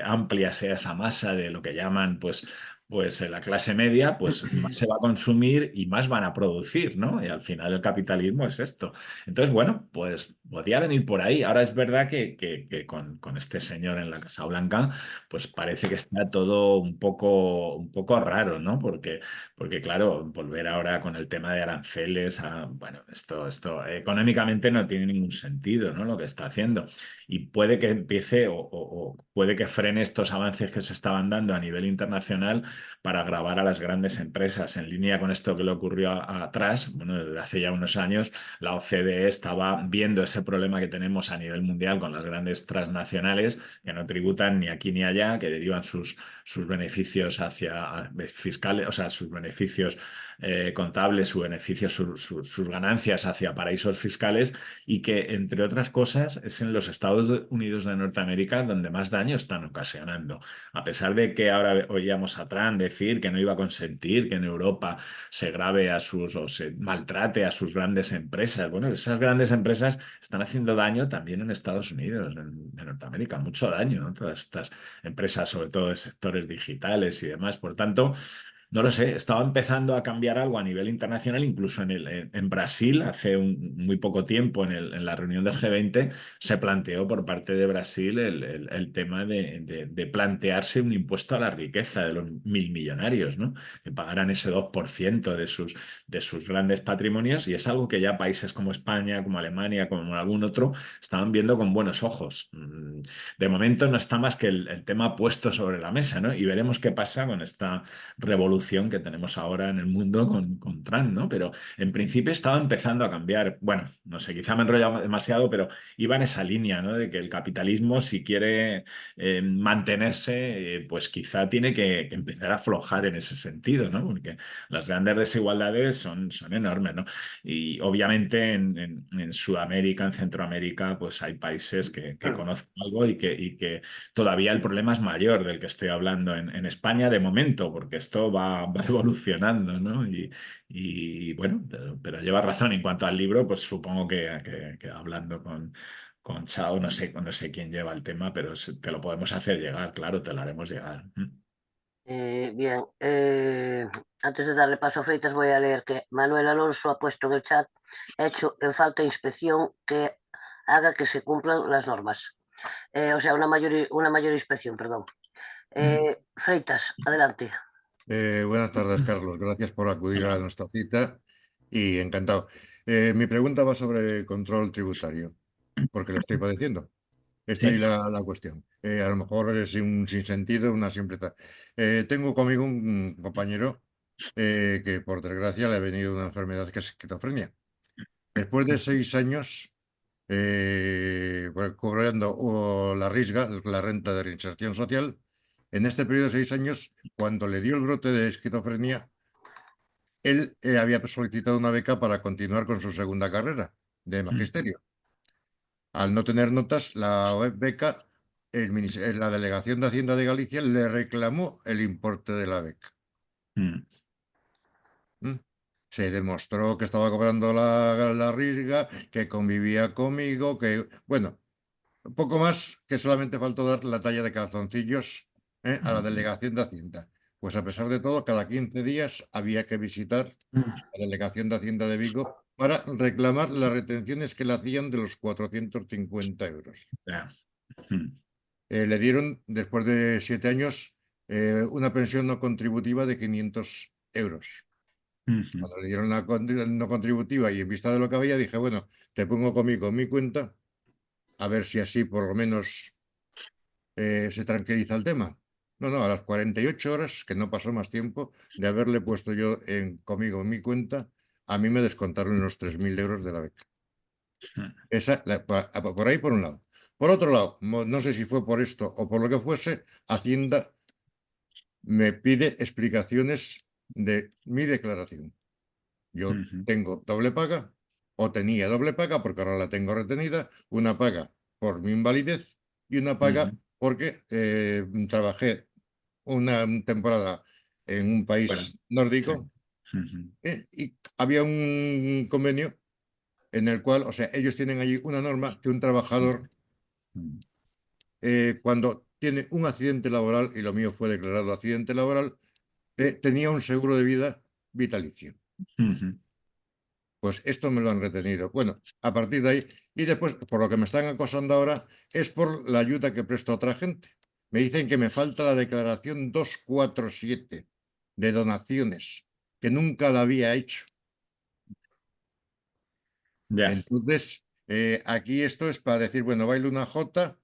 S3: amplia sea esa masa de lo que llaman, pues la clase media, pues más se va a consumir y más van a producir, ¿no? Y al final el capitalismo es esto. Entonces, bueno, pues podría venir por ahí. Ahora es verdad que con este señor en la Casa Blanca, pues parece que está todo un poco raro, ¿no? Porque claro, volver ahora con el tema de aranceles, bueno, esto económicamente no tiene ningún sentido, ¿no? Lo que está haciendo. Y puede que empiece o puede que frene estos avances que se estaban dando a nivel internacional para gravar a las grandes empresas. En línea con esto que le ocurrió atrás, bueno, desde hace ya unos años, la OCDE estaba viendo ese problema que tenemos a nivel mundial con las grandes transnacionales que no tributan ni aquí ni allá, que derivan sus beneficios hacia fiscales, o sea, sus beneficios contables, sus beneficios, sus ganancias hacia paraísos fiscales, y que, entre otras cosas, es en los Estados Unidos de Norteamérica donde más daño están ocasionando. A pesar de que ahora oíamos a Trump decir que no iba a consentir que en Europa se grave a sus o se maltrate a sus grandes empresas. Bueno, esas grandes empresas están haciendo daño también en Estados Unidos, en Norteamérica, mucho daño, ¿no? Todas estas empresas, sobre todo de sectores digitales y demás. Por tanto, no lo sé, estaba empezando a cambiar algo a nivel internacional, incluso en Brasil, hace muy poco tiempo, en la reunión del G20, se planteó por parte de Brasil el tema de plantearse un impuesto a la riqueza de los milmillonarios, ¿no? Que pagaran ese 2% de sus grandes patrimonios, y es algo que ya países como España, como Alemania, como algún otro, estaban viendo con buenos ojos. De momento no está más que el tema puesto sobre la mesa, ¿no? Y veremos qué pasa con esta revolución que tenemos ahora en el mundo con Trump, ¿no? Pero en principio estaba empezando a cambiar. Bueno, no sé, quizá me he enrollado demasiado, pero iba en esa línea, ¿no? De que el capitalismo, si quiere mantenerse, pues quizá tiene que empezar a aflojar en ese sentido, ¿no? Porque las grandes desigualdades son enormes, ¿no? Y obviamente en Sudamérica, en Centroamérica, pues hay países que conozco algo y que todavía el problema es mayor del que estoy hablando en España de momento, porque esto va evolucionando, ¿no? Y bueno, pero lleva razón. En cuanto al libro, pues supongo que hablando con Chao, no sé quién lleva el tema, pero te lo podemos hacer llegar, claro, te lo haremos llegar.
S1: Bien, antes de darle paso a Freitas, voy a leer que Manuel Alonso ha puesto en el chat: hecho en falta inspección que haga que se cumplan las normas. O sea, una mayor inspección, perdón. Freitas, adelante.
S7: Buenas tardes, Carlos. Gracias por acudir a nuestra cita y encantado. Mi pregunta va sobre control tributario, porque lo estoy padeciendo. Esta
S3: Sí.
S7: es la cuestión. A lo mejor es un sinsentido, una simpleza. Tengo conmigo un compañero que, por desgracia, le ha venido una enfermedad que es esquizofrenia. Después de 6 años cobrando la renta de reinserción social, en este periodo de 6 años, cuando le dio el brote de esquizofrenia, él había solicitado una beca para continuar con su segunda carrera de magisterio. Al no tener notas, la beca, la Delegación de Hacienda de Galicia le reclamó el importe de la beca. Se demostró que estaba cobrando la risga, que convivía conmigo, que, bueno, poco más que solamente faltó dar la talla de calzoncillos a la Delegación de Hacienda. Pues a pesar de todo, cada 15 días había que visitar la Delegación de Hacienda de Vigo para reclamar las retenciones que le hacían de los 450 euros. Le dieron, después de 7 años, una pensión no contributiva de 500 euros. Cuando le dieron la no contributiva y en vista de lo que había, dije, bueno, te pongo conmigo en mi cuenta, a ver si así por lo menos se tranquiliza el tema. No, a las 48 horas, que no pasó más tiempo, de haberle puesto yo conmigo en mi cuenta, a mí me descontaron unos 3.000 euros de la beca. Por ahí, por un lado. Por otro lado, no sé si fue por esto o por lo que fuese, Hacienda me pide explicaciones de mi declaración. Yo tengo doble paga, o tenía doble paga, porque ahora la tengo retenida, una paga por mi invalidez y una paga porque trabajé una temporada en un país nórdico y había un convenio en el cual, o sea, ellos tienen allí una norma que un trabajador cuando tiene un accidente laboral, y lo mío fue declarado accidente laboral, tenía un seguro de vida vitalicio. Pues esto me lo han retenido. Bueno, a partir de ahí, y después, por lo que me están acosando ahora, es por la ayuda que presto a otra gente. Me dicen que me falta la declaración 247 de donaciones, que nunca la había hecho. Entonces, aquí esto es para decir, bueno, bailo una jota,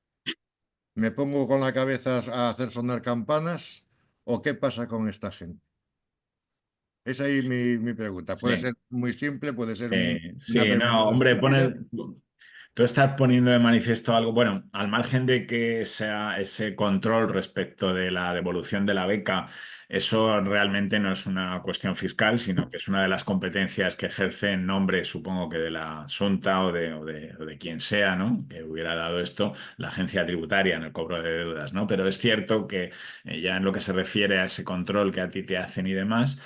S7: me pongo con la cabeza a hacer sonar campanas, o qué pasa con esta gente? Es ahí mi pregunta. Puede
S3: Sí.
S7: ser muy simple, puede ser una
S3: Sí,
S7: pregunta
S3: no, hombre,
S7: estúpida.
S3: tú estás poniendo de manifiesto algo, bueno, al margen de que sea ese control respecto de la devolución de la beca, eso realmente no es una cuestión fiscal, sino que es una de las competencias que ejerce en nombre, supongo que de la Xunta o de quien sea, ¿no? Que hubiera dado esto, la agencia tributaria en el cobro de deudas, ¿no? Pero es cierto que ya en lo que se refiere a ese control que a ti te hacen y demás,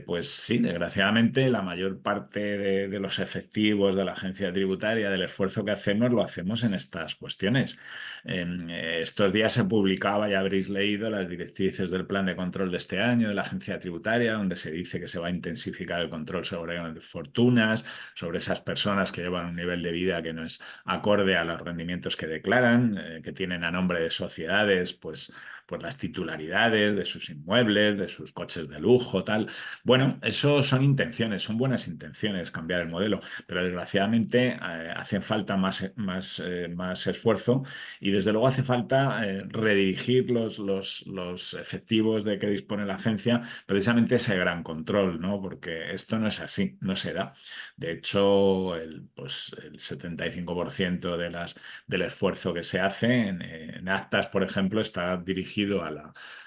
S3: pues sí, desgraciadamente la mayor parte de los efectivos de la agencia tributaria, del esfuerzo que hacemos, lo hacemos en estas cuestiones. Estos días se publicaba, ya habréis leído, las directrices del plan de control de este año de la agencia tributaria, donde se dice que se va a intensificar el control sobre grandes fortunas, sobre esas personas que llevan un nivel de vida que no es acorde a los rendimientos que declaran, que tienen a nombre de sociedades, pues las titularidades de sus inmuebles, de sus coches de lujo, tal. Bueno, eso son intenciones, son buenas intenciones cambiar el modelo, pero desgraciadamente hacen falta más esfuerzo y desde luego hace falta redirigir los efectivos de que dispone la agencia precisamente ese gran control, ¿no? Porque esto no es así, no se da. De hecho, el 75% del esfuerzo que se hace en actas, por ejemplo, está dirigido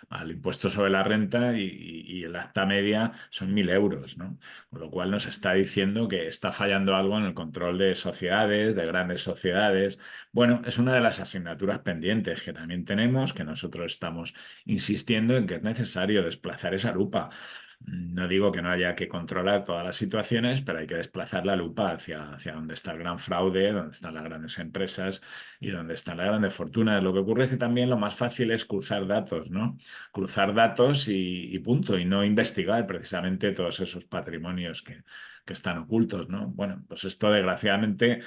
S3: al impuesto sobre la renta y el acta media son 1.000 euros, ¿no? Con lo cual nos está diciendo que está fallando algo en el control de sociedades, de grandes sociedades. Bueno, es una de las asignaturas pendientes que también tenemos, que nosotros estamos insistiendo en que es necesario desplazar esa lupa. No digo que no haya que controlar todas las situaciones, pero hay que desplazar la lupa hacia donde está el gran fraude, donde están las grandes empresas y donde están las grandes fortunas. Lo que ocurre es que también lo más fácil es cruzar datos, ¿no? Cruzar datos y punto, y no investigar precisamente todos esos patrimonios que están ocultos, ¿no? Bueno, pues esto desgraciadamente,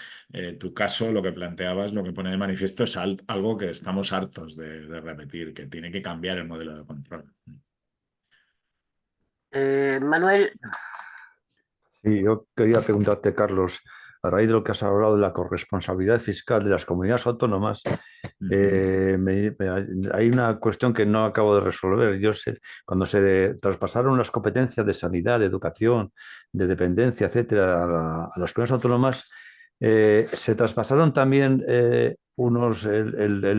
S3: tu caso, lo que planteabas, lo que pone de manifiesto es algo que estamos hartos de repetir, que tiene que cambiar el modelo de control.
S1: Manuel,
S2: Sí, yo quería preguntarte, Carlos, a raíz de lo que has hablado de la corresponsabilidad fiscal de las comunidades autónomas, hay una cuestión que no acabo de resolver. Yo sé, cuando se traspasaron las competencias de sanidad, de educación, de dependencia, etcétera, a las comunidades autónomas, se traspasaron también el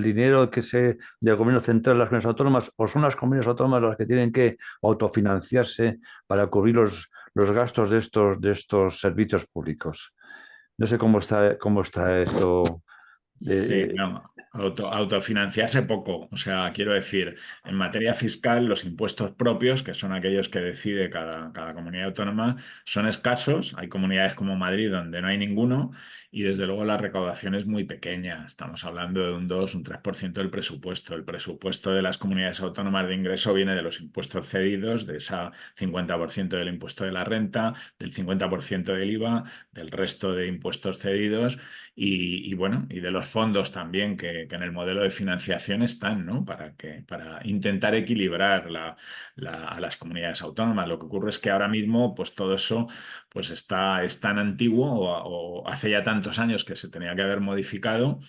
S2: dinero del gobierno central a las comunidades autónomas, o son las comunidades autónomas las que tienen que autofinanciarse para cubrir los gastos de estos servicios públicos. No sé cómo está esto.
S3: Sí, no, autofinanciarse poco. O sea, quiero decir, en materia fiscal, los impuestos propios, que son aquellos que decide cada comunidad autónoma, son escasos. Hay comunidades como Madrid donde no hay ninguno y desde luego la recaudación es muy pequeña. Estamos hablando de un 2, un 3% del presupuesto. El presupuesto de las comunidades autónomas de ingreso viene de los impuestos cedidos, de esa 50% del impuesto de la renta, del 50% del IVA, del resto de impuestos cedidos y bueno, y de los fondos también que en el modelo de financiación están, ¿no? Para intentar equilibrar a las comunidades autónomas. Lo que ocurre es que ahora mismo, pues todo eso pues es tan antiguo o hace ya tantos años que se tenía que haber modificado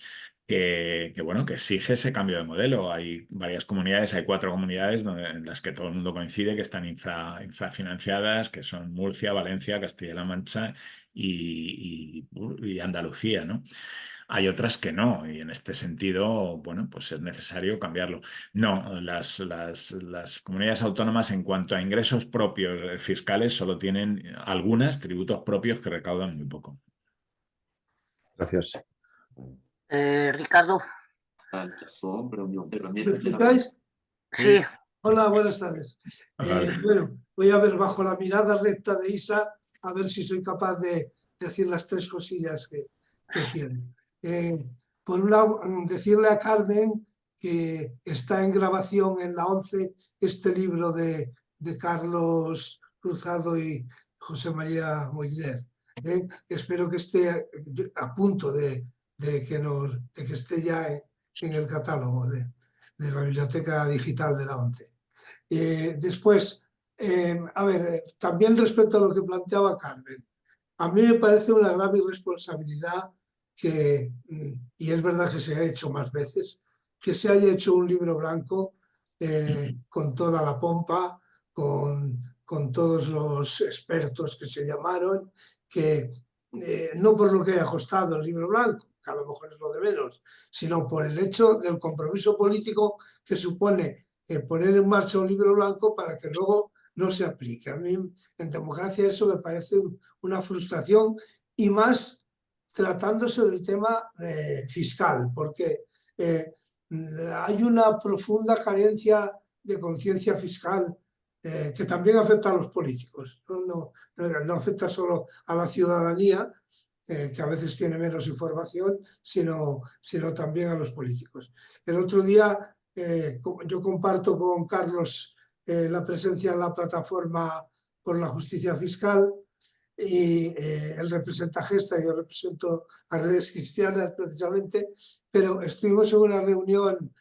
S3: bueno, que exige ese cambio de modelo. Hay varias comunidades, hay 4 comunidades en las que todo el mundo coincide que están infrafinanciadas, que son Murcia, Valencia, Castilla-La Mancha y Andalucía, ¿no? Hay otras que no, y en este sentido, bueno, pues es necesario cambiarlo. No, las comunidades autónomas en cuanto a ingresos propios fiscales solo tienen algunas tributos propios que recaudan muy poco.
S2: Gracias.
S1: Ricardo.
S8: ¿Me escucháis?
S1: Sí.
S8: Hola, buenas tardes.
S3: Hola.
S8: Bueno, voy a ver bajo la mirada recta de Isa, a ver si soy capaz de decir las 3 cosillas que quiero. Por un lado, decirle a Carmen que está en grabación en la 11 este libro de Carlos Cruzado y José María Moliner. Espero que esté a punto de que esté ya en el catálogo de la biblioteca digital de la ONCE. Después, a ver, también respecto a lo que planteaba Carmen, a mí me parece una grave irresponsabilidad y es verdad que se ha hecho más veces, que se haya hecho un libro blanco con toda la pompa, con todos los expertos que se llamaron, que no por lo que haya costado el libro blanco, que a lo mejor es lo de menos, sino por el hecho del compromiso político que supone poner en marcha un libro blanco para que luego no se aplique. A mí en democracia eso me parece una frustración, y más tratándose del tema fiscal, porque hay una profunda carencia de conciencia fiscal que también afecta a los políticos, no afecta solo a la ciudadanía, que a veces tiene menos información, sino también a los políticos. El otro día yo comparto con Carlos la presencia en la plataforma por la justicia fiscal, y él representa Gesta, yo represento a Redes Cristianas precisamente, pero estuvimos en una reunión,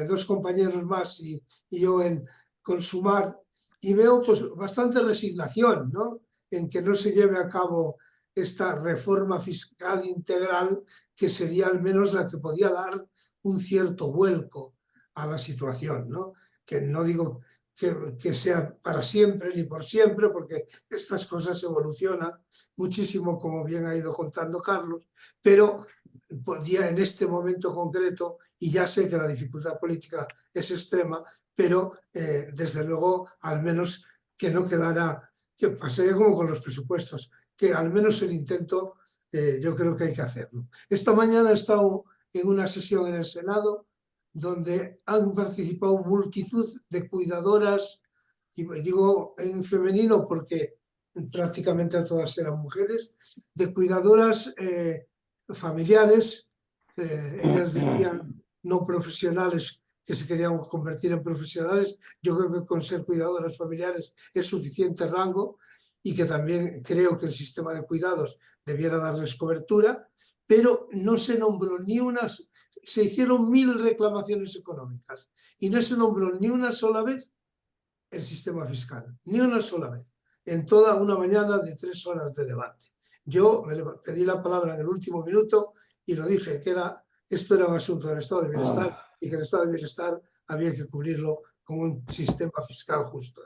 S8: dos compañeros más y yo en Consumar, y veo pues bastante resignación, ¿no?, en que no se lleve a cabo esta reforma fiscal integral, que sería al menos la que podía dar un cierto vuelco a la situación, ¿no? Que no digo que sea para siempre ni por siempre, porque estas cosas evolucionan muchísimo, como bien ha ido contando Carlos, pero podía en este momento concreto, y ya sé que la dificultad política es extrema, pero desde luego al menos que no quedara, que pasaría como con los presupuestos, que al menos el intento yo creo que hay que hacerlo. Esta mañana he estado en una sesión en el Senado donde han participado multitud de cuidadoras, y digo en femenino porque prácticamente todas eran mujeres, de cuidadoras familiares, ellas decían no profesionales, que se querían convertir en profesionales. Yo creo que con ser cuidadoras familiares es suficiente rango, y que también creo que el sistema de cuidados debiera darles cobertura, pero no se nombró ni una. Se hicieron 1000 reclamaciones económicas y no se nombró ni una sola vez el sistema fiscal, ni una sola vez, en toda una mañana de 3 horas de debate. Yo me pedí la palabra en el último minuto y lo dije, que esto era un asunto del estado de bienestar, y que el estado de bienestar había que cubrirlo con un sistema fiscal justo.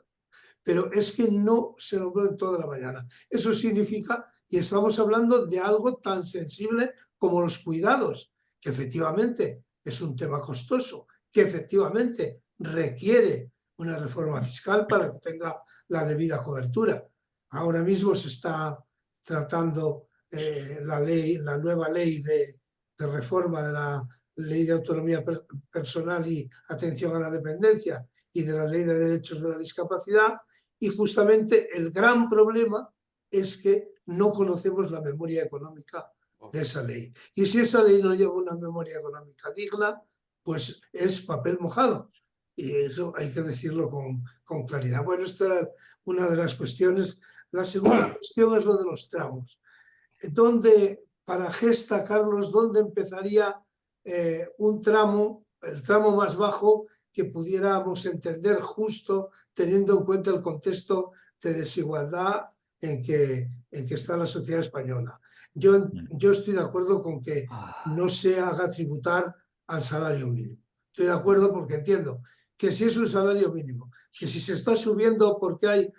S8: Pero es que no se nombró en toda la mañana. Eso significa, y estamos hablando de algo tan sensible como los cuidados, que efectivamente es un tema costoso, que efectivamente requiere una reforma fiscal para que tenga la debida cobertura. Ahora mismo se está tratando la nueva ley de reforma de la ley de autonomía personal y atención a la dependencia, y de la ley de derechos de la discapacidad, y justamente el gran problema es que no conocemos la memoria económica de esa ley. Y si esa ley no lleva una memoria económica digna, pues es papel mojado. Y eso hay que decirlo con claridad. Bueno, esta era una de las cuestiones. La segunda cuestión es lo de los tramos. ¿Dónde, para Gesta, Carlos, dónde empezaría un tramo, el tramo más bajo, que pudiéramos entender justo, teniendo en cuenta el contexto de desigualdad en que está la sociedad española? Yo estoy de acuerdo con que no se haga tributar al salario mínimo. Estoy de acuerdo porque entiendo que si es un salario mínimo, que si se está subiendo porque hay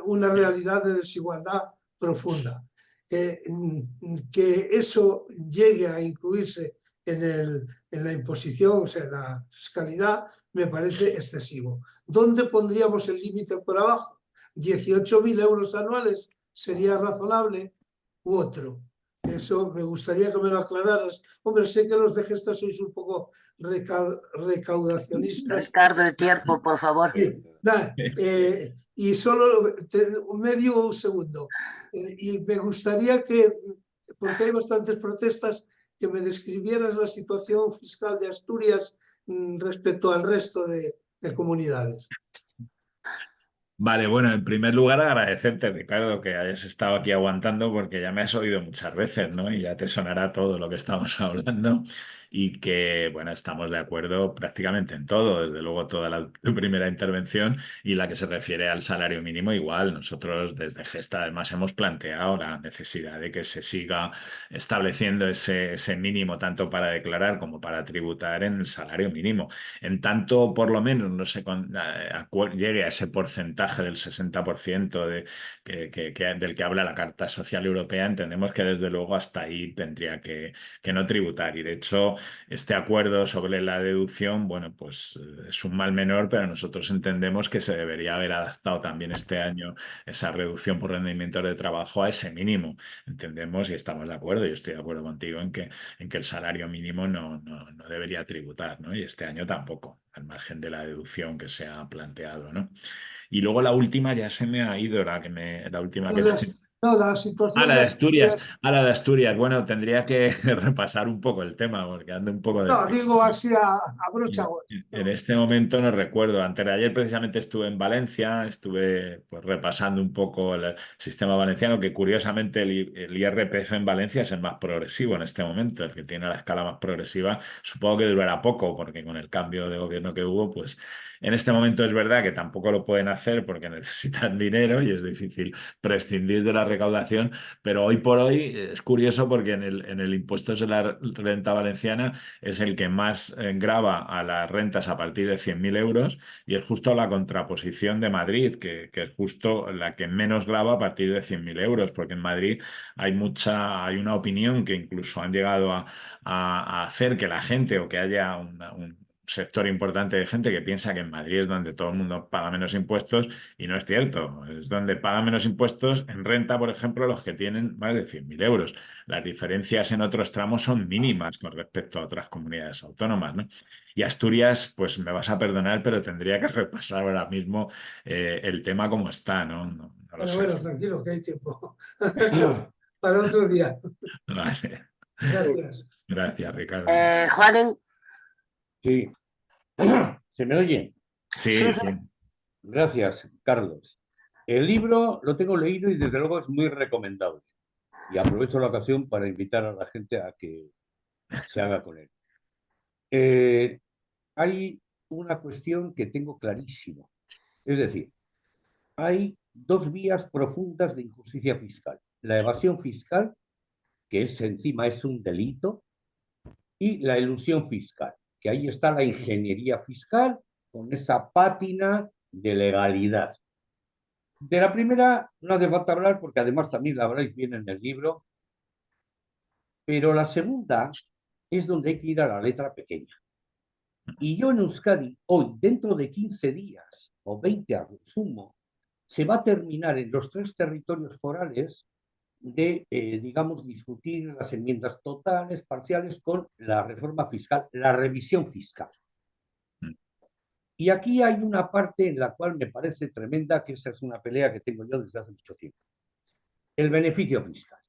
S8: una realidad de desigualdad profunda, que eso llegue a incluirse en la imposición, o sea, en la fiscalidad, me parece excesivo. ¿Dónde pondríamos el límite por abajo? ¿18.000 euros anuales sería razonable u otro? Eso me gustaría que me lo aclararas. Hombre, sé que los de Gesta sois un poco recaudacionistas.
S1: Ricardo, el tiempo, por favor.
S8: Y solo medio segundo. Y me gustaría que, porque hay bastantes protestas, que me describieras la situación fiscal de Asturias respecto al resto de comunidades.
S3: Vale, bueno, en primer lugar agradecerte, Ricardo, que hayas estado aquí aguantando, porque ya me has oído muchas veces, ¿no? Y ya te sonará todo lo que estamos hablando. y que, bueno, estamos de acuerdo prácticamente en todo, desde luego toda tu primera intervención y la que se refiere al salario mínimo igual. Nosotros desde Gesta además hemos planteado la necesidad de que se siga estableciendo ese mínimo tanto para declarar como para tributar en el salario mínimo. En tanto, por lo menos, no sé, llegue a ese porcentaje del 60% del que habla la Carta Social Europea, entendemos que desde luego hasta ahí tendría que no tributar. Y de hecho, este acuerdo sobre la deducción, bueno, pues es un mal menor, pero nosotros entendemos que se debería haber adaptado también este año esa reducción por rendimiento de trabajo a ese mínimo. Entendemos y estamos de acuerdo, yo estoy de acuerdo contigo en que el salario mínimo no debería tributar, ¿no? Y este año tampoco, al margen de la deducción que se ha planteado, ¿no? Y luego la última ya se me ha ido, la última que...
S8: No, la
S3: Ah,
S8: situación
S3: la
S8: de
S3: de Asturias.
S8: Asturias.
S3: Ah, la de Asturias. Bueno, tendría que repasar un poco el tema porque ando un poco
S8: No,
S3: despistado.
S8: digo así a brocha gorda.
S3: En este momento no recuerdo. Antes de ayer precisamente estuve en Valencia, estuve pues, repasando un poco el sistema valenciano, que curiosamente el IRPF en Valencia es el más progresivo en este momento, el que tiene la escala más progresiva. Supongo que durará poco porque con el cambio de gobierno que hubo, pues en este momento es verdad que tampoco lo pueden hacer porque necesitan dinero y es difícil prescindir de la recaudación, pero hoy por hoy es curioso porque en el impuesto de la renta valenciana es el que más grava a las rentas a partir de 100.000 euros y es justo la contraposición de Madrid, que es justo la que menos grava a partir de 100.000 euros, porque en Madrid hay una opinión que incluso han llegado a hacer que la gente o que haya un sector importante de gente que piensa que en Madrid es donde todo el mundo paga menos impuestos y no es cierto. Es donde pagan menos impuestos en renta, por ejemplo, los que tienen más de 100.000 euros. Las diferencias en otros tramos son mínimas con respecto a otras comunidades autónomas, ¿no? Y Asturias, pues me vas a perdonar, pero tendría que repasar ahora mismo el tema como está, ¿no? No lo
S8: Bueno,
S3: sé.
S8: bueno, tranquilo, que hay tiempo. Para otro día.
S3: Vale.
S8: Gracias.
S3: Gracias, Ricardo.
S1: Juanen,
S5: Sí. ¿Se me oye?
S3: Sí,
S1: sí,
S3: sí.
S5: Gracias, Carlos. El libro lo tengo leído y desde luego es muy recomendable. Y aprovecho la ocasión para invitar a la gente a que se haga con él. Hay una cuestión que tengo clarísimo. Es decir, hay dos vías profundas de injusticia fiscal. La evasión fiscal, que encima es un delito, y la elusión fiscal, que ahí está la ingeniería fiscal con esa pátina de legalidad. De la primera no hace falta hablar porque además también la habláis bien en el libro, pero la segunda es donde hay que ir a la letra pequeña. Y yo en Euskadi, hoy, dentro de 15 días o 20 a lo sumo, se va a terminar en los 3 territorios forales de, digamos, discutir las enmiendas totales, parciales, con la reforma fiscal, la revisión fiscal. Y aquí hay una parte en la cual me parece tremenda, que esa es una pelea que tengo yo desde hace mucho tiempo. El beneficio fiscal.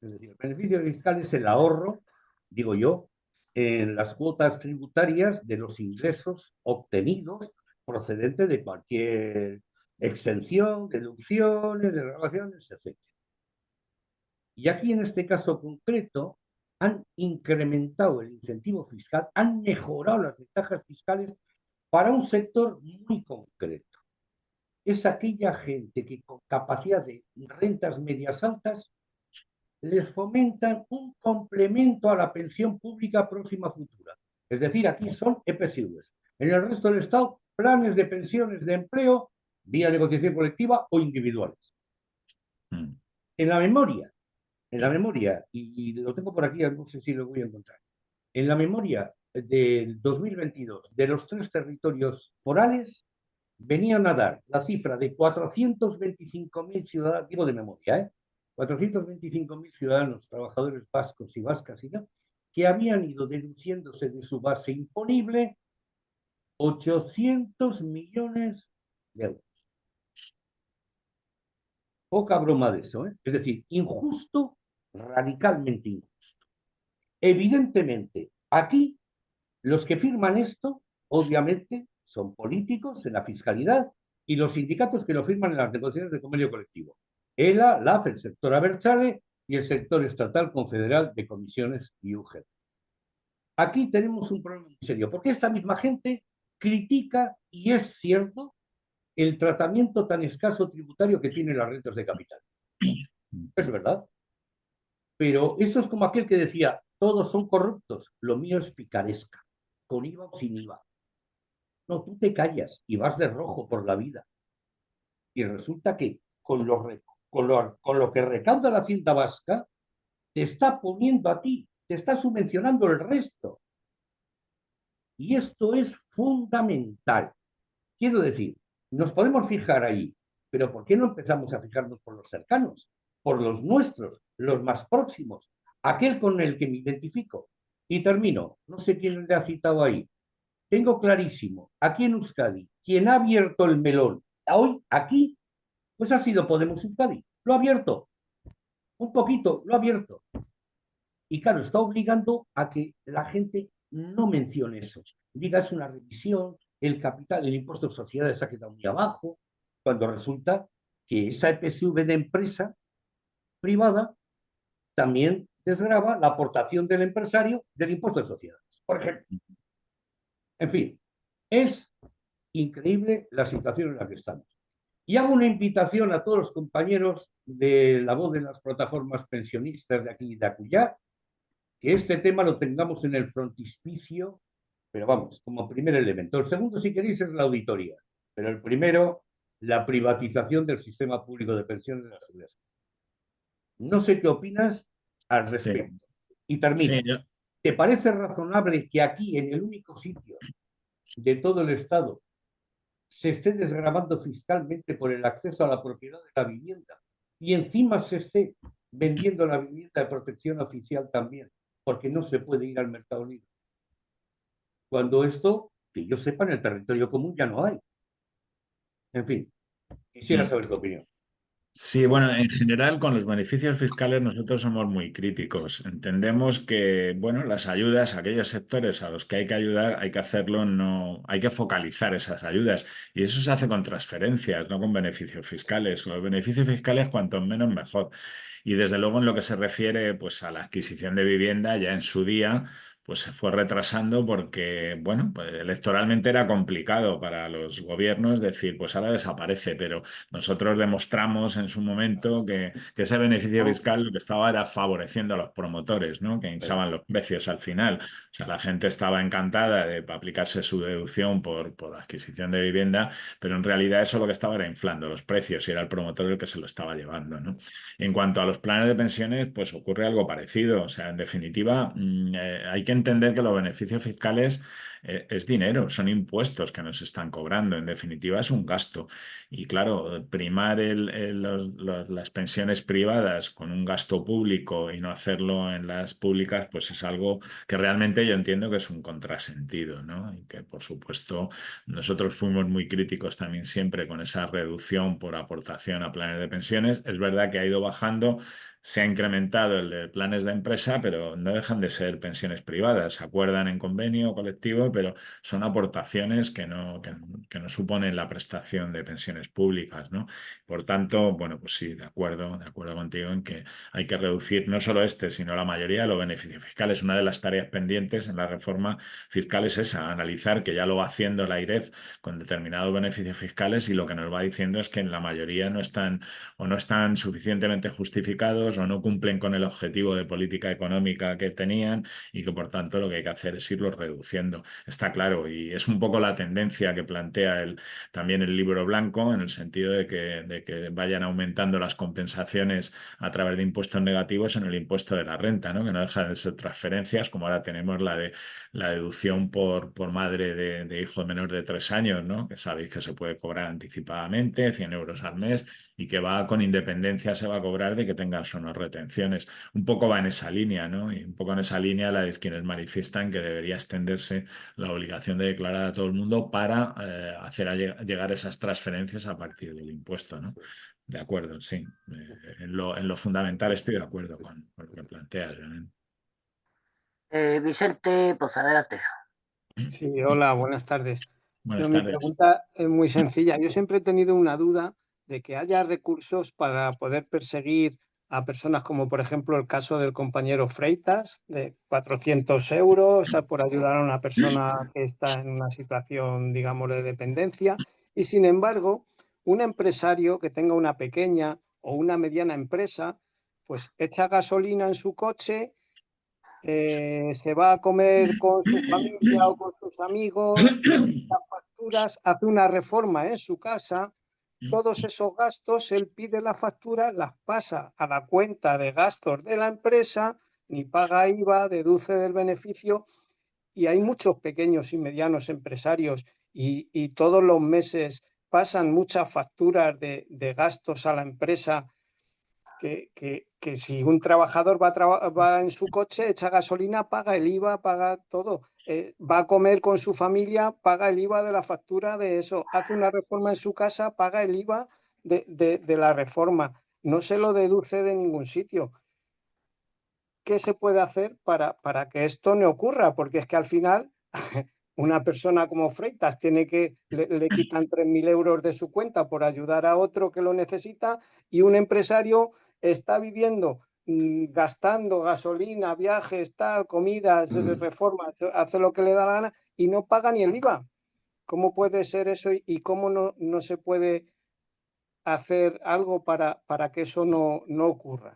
S5: Es decir, el beneficio fiscal es el ahorro, digo yo, en las cuotas tributarias de los ingresos obtenidos procedentes de cualquier exención, deducciones, desgravaciones, etc. Y aquí en este caso concreto han incrementado el incentivo fiscal, han mejorado las ventajas fiscales para un sector muy concreto. Es aquella gente que con capacidad de rentas medias altas les fomentan un complemento a la pensión pública próxima futura. Es decir, aquí son EPSVs. En el resto del Estado, planes de pensiones de empleo vía negociación colectiva o individuales. En la memoria, y lo tengo por aquí, no sé si lo voy a encontrar, en la memoria del 2022 de los 3 territorios forales venían a dar la cifra de 425.000 ciudadanos, digo de memoria, 425.000 ciudadanos, trabajadores vascos y vascas, que habían ido deduciéndose de su base imponible 800 millones de euros. Poca broma de eso, Es decir, injusto, radicalmente injusto. Evidentemente, aquí los que firman esto, obviamente, son políticos en la fiscalidad y los sindicatos que lo firman en las negociaciones de convenio colectivo. ELA, LAF, el sector Abertzale y el sector estatal confederal de comisiones y UGT. aquí tenemos un problema muy serio, porque esta misma gente critica, y es cierto, el tratamiento tan escaso tributario que tienen las rentas de capital. Es verdad. Pero eso es como aquel que decía, todos son corruptos, lo mío es picaresca, con IVA o sin IVA. No, tú te callas y vas de rojo por la vida. Y resulta que con lo que recauda la Hacienda Vasca, te está poniendo a ti, te está subvencionando el resto. Y esto es fundamental. Quiero decir, nos podemos fijar ahí, pero ¿por qué no empezamos a fijarnos por los cercanos, por los nuestros, los más próximos, aquel con el que me identifico? Y termino, no sé quién le ha citado ahí. Tengo clarísimo, aquí en Euskadi, quien ha abierto el melón hoy aquí, pues ha sido Podemos Euskadi. Lo ha abierto, un poquito, lo ha abierto. Y claro, está obligando a que la gente no mencione eso. Diga, es una revisión, el capital, el impuesto de sociedades ha quedado muy abajo, cuando resulta que esa EPSV de empresa privada también desgrava la aportación del empresario del impuesto de sociedades, por ejemplo. En fin, es increíble la situación en la que estamos. Y hago una invitación a todos los compañeros de la voz de las plataformas pensionistas de aquí y de acullá, que este tema lo tengamos en el frontispicio, pero vamos, como primer elemento. El segundo, si queréis, es la auditoría, pero el primero, la privatización del sistema público de pensiones de la Seguridad Social. No sé qué opinas al respecto. Sí. Y termino. Sí, ¿te parece razonable que aquí, en el único sitio de todo el Estado, se esté desgravando fiscalmente por el acceso a la propiedad de la vivienda y encima se esté vendiendo la vivienda de protección oficial también, porque no se puede ir al mercado libre? Cuando esto, que yo sepa, en el territorio común ya no hay. En fin, quisiera saber tu opinión.
S3: Sí, bueno, en general con los beneficios fiscales nosotros somos muy críticos. Entendemos que, bueno, las ayudas a aquellos sectores a los que hay que ayudar, hay que hacerlo, no, hay que focalizar esas ayudas. Y eso se hace con transferencias, no con beneficios fiscales. Los beneficios fiscales, cuanto menos, mejor. Y desde luego en lo que se refiere, pues, a la adquisición de vivienda, ya en su día pues se fue retrasando porque, bueno, pues electoralmente era complicado para los gobiernos decir, pues ahora desaparece, pero nosotros demostramos en su momento que ese beneficio fiscal lo que estaba era favoreciendo a los promotores, ¿no? Que hinchaban los precios al final. O sea, la gente estaba encantada de aplicarse su deducción por adquisición de vivienda, pero en realidad eso lo que estaba era inflando los precios y era el promotor el que se lo estaba llevando, ¿no? En cuanto a los planes de pensiones, pues ocurre algo parecido. O sea, en definitiva, hay que entender que los beneficios fiscales es dinero, son impuestos que nos están cobrando. En definitiva, es un gasto. Y claro, primar las pensiones privadas con un gasto público y no hacerlo en las públicas, pues es algo que realmente yo entiendo que es un contrasentido, ¿no? Y que, por supuesto, nosotros fuimos muy críticos también siempre con esa reducción por aportación a planes de pensiones. Es verdad que ha ido bajando. Se ha incrementado el de planes de empresa, pero no dejan de ser pensiones privadas. Se acuerdan en convenio colectivo, pero son aportaciones que no suponen la prestación de pensiones públicas, ¿no? Por tanto, bueno, pues sí, de acuerdo contigo en que hay que reducir no solo sino la mayoría de los beneficios fiscales. Una de las tareas pendientes en la reforma fiscal es esa, analizar, que ya lo va haciendo la AIREF con determinados beneficios fiscales, y lo que nos va diciendo es que en la mayoría no están suficientemente justificados o no cumplen con el objetivo de política económica que tenían, y que por tanto lo que hay que hacer es irlos reduciendo. Está claro, y es un poco la tendencia que plantea también el libro blanco, en el sentido de que vayan aumentando las compensaciones a través de impuestos negativos en el impuesto de la renta, ¿no? Que no dejan de ser transferencias, como ahora tenemos la deducción por madre de hijo menor de 3 años, ¿no? Que sabéis que se puede cobrar anticipadamente, 100 euros al mes, y que va con independencia, se va a cobrar de que tengas o no retenciones. Un poco va en esa línea, ¿no? Y un poco en esa línea la de quienes manifiestan que debería extenderse la obligación de declarar a todo el mundo para hacer llegar esas transferencias a partir del impuesto, ¿no? De acuerdo, sí. En lo fundamental estoy de acuerdo con lo que planteas, ¿no?
S1: Vicente, pues adelante.
S9: Sí, hola, buenas tardes.
S3: Buenas tardes.
S9: Mi pregunta es muy sencilla. Yo siempre he tenido una duda de que haya recursos para poder perseguir a personas como, por ejemplo, el caso del compañero Freitas, de 400 euros por ayudar a una persona que está en una situación, digamos, de dependencia. Y, sin embargo, un empresario que tenga una pequeña o una mediana empresa, pues echa gasolina en su coche, se va a comer con su familia o con sus amigos, las facturas, hace una reforma en su casa. Todos esos gastos, él pide la factura, las pasa a la cuenta de gastos de la empresa, ni paga IVA, deduce del beneficio. Y hay muchos pequeños y medianos empresarios y todos los meses pasan muchas facturas de gastos a la empresa que si un trabajador va en su coche, echa gasolina, paga el IVA, paga todo. Va a comer con su familia, paga el IVA de la factura de eso. Hace una reforma en su casa, paga el IVA de la reforma. No se lo deduce de ningún sitio. ¿Qué se puede hacer para que esto no ocurra? Porque es que al final una persona como Freitas le quitan 3.000 euros de su cuenta por ayudar a otro que lo necesita, y un empresario está viviendo, gastando gasolina, viajes, tal, comidas, reformas, hace lo que le da la gana y no paga ni el IVA. ¿Cómo puede ser eso y cómo no se puede hacer algo para que eso no ocurra?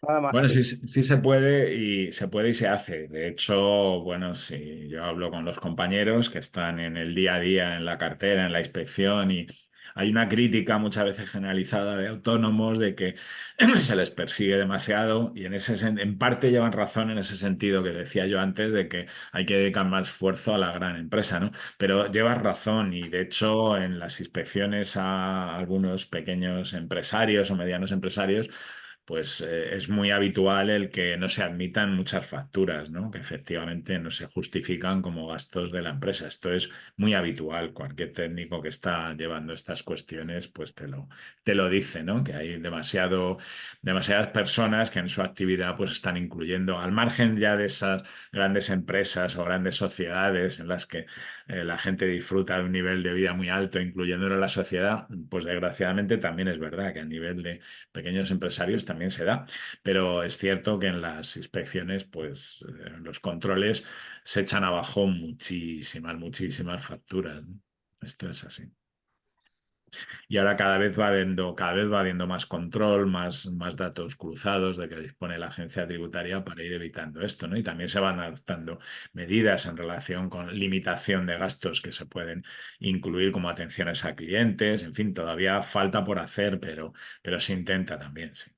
S9: Nada más.
S3: Bueno, sí, sí se puede y se hace. De hecho, bueno, sí, yo hablo con los compañeros que están en el día a día, en la cartera, en la inspección, y hay una crítica muchas veces generalizada de autónomos de que se les persigue demasiado, y en parte llevan razón en ese sentido que decía yo antes de que hay que dedicar más esfuerzo a la gran empresa, ¿no? Pero llevas razón, y de hecho en las inspecciones a algunos pequeños empresarios o medianos empresarios, pues es muy habitual el que no se admitan muchas facturas, ¿no? Que efectivamente no se justifican como gastos de la empresa. Esto es muy habitual. Cualquier técnico que está llevando estas cuestiones, pues te lo dice, ¿no? Que hay demasiadas personas que en su actividad pues están incluyendo, al margen ya de esas grandes empresas o grandes sociedades en las que la gente disfruta de un nivel de vida muy alto, incluyéndolo en la sociedad, pues desgraciadamente también es verdad que a nivel de pequeños empresarios también se da, pero es cierto que en las inspecciones, pues los controles se echan abajo muchísimas facturas, ¿no? Esto es así. Y ahora cada vez va habiendo más control, más datos cruzados de que dispone la agencia tributaria para ir evitando esto, ¿no? Y también se van adoptando medidas en relación con limitación de gastos que se pueden incluir, como atenciones a clientes. En fin, todavía falta por hacer, pero se intenta también, sí.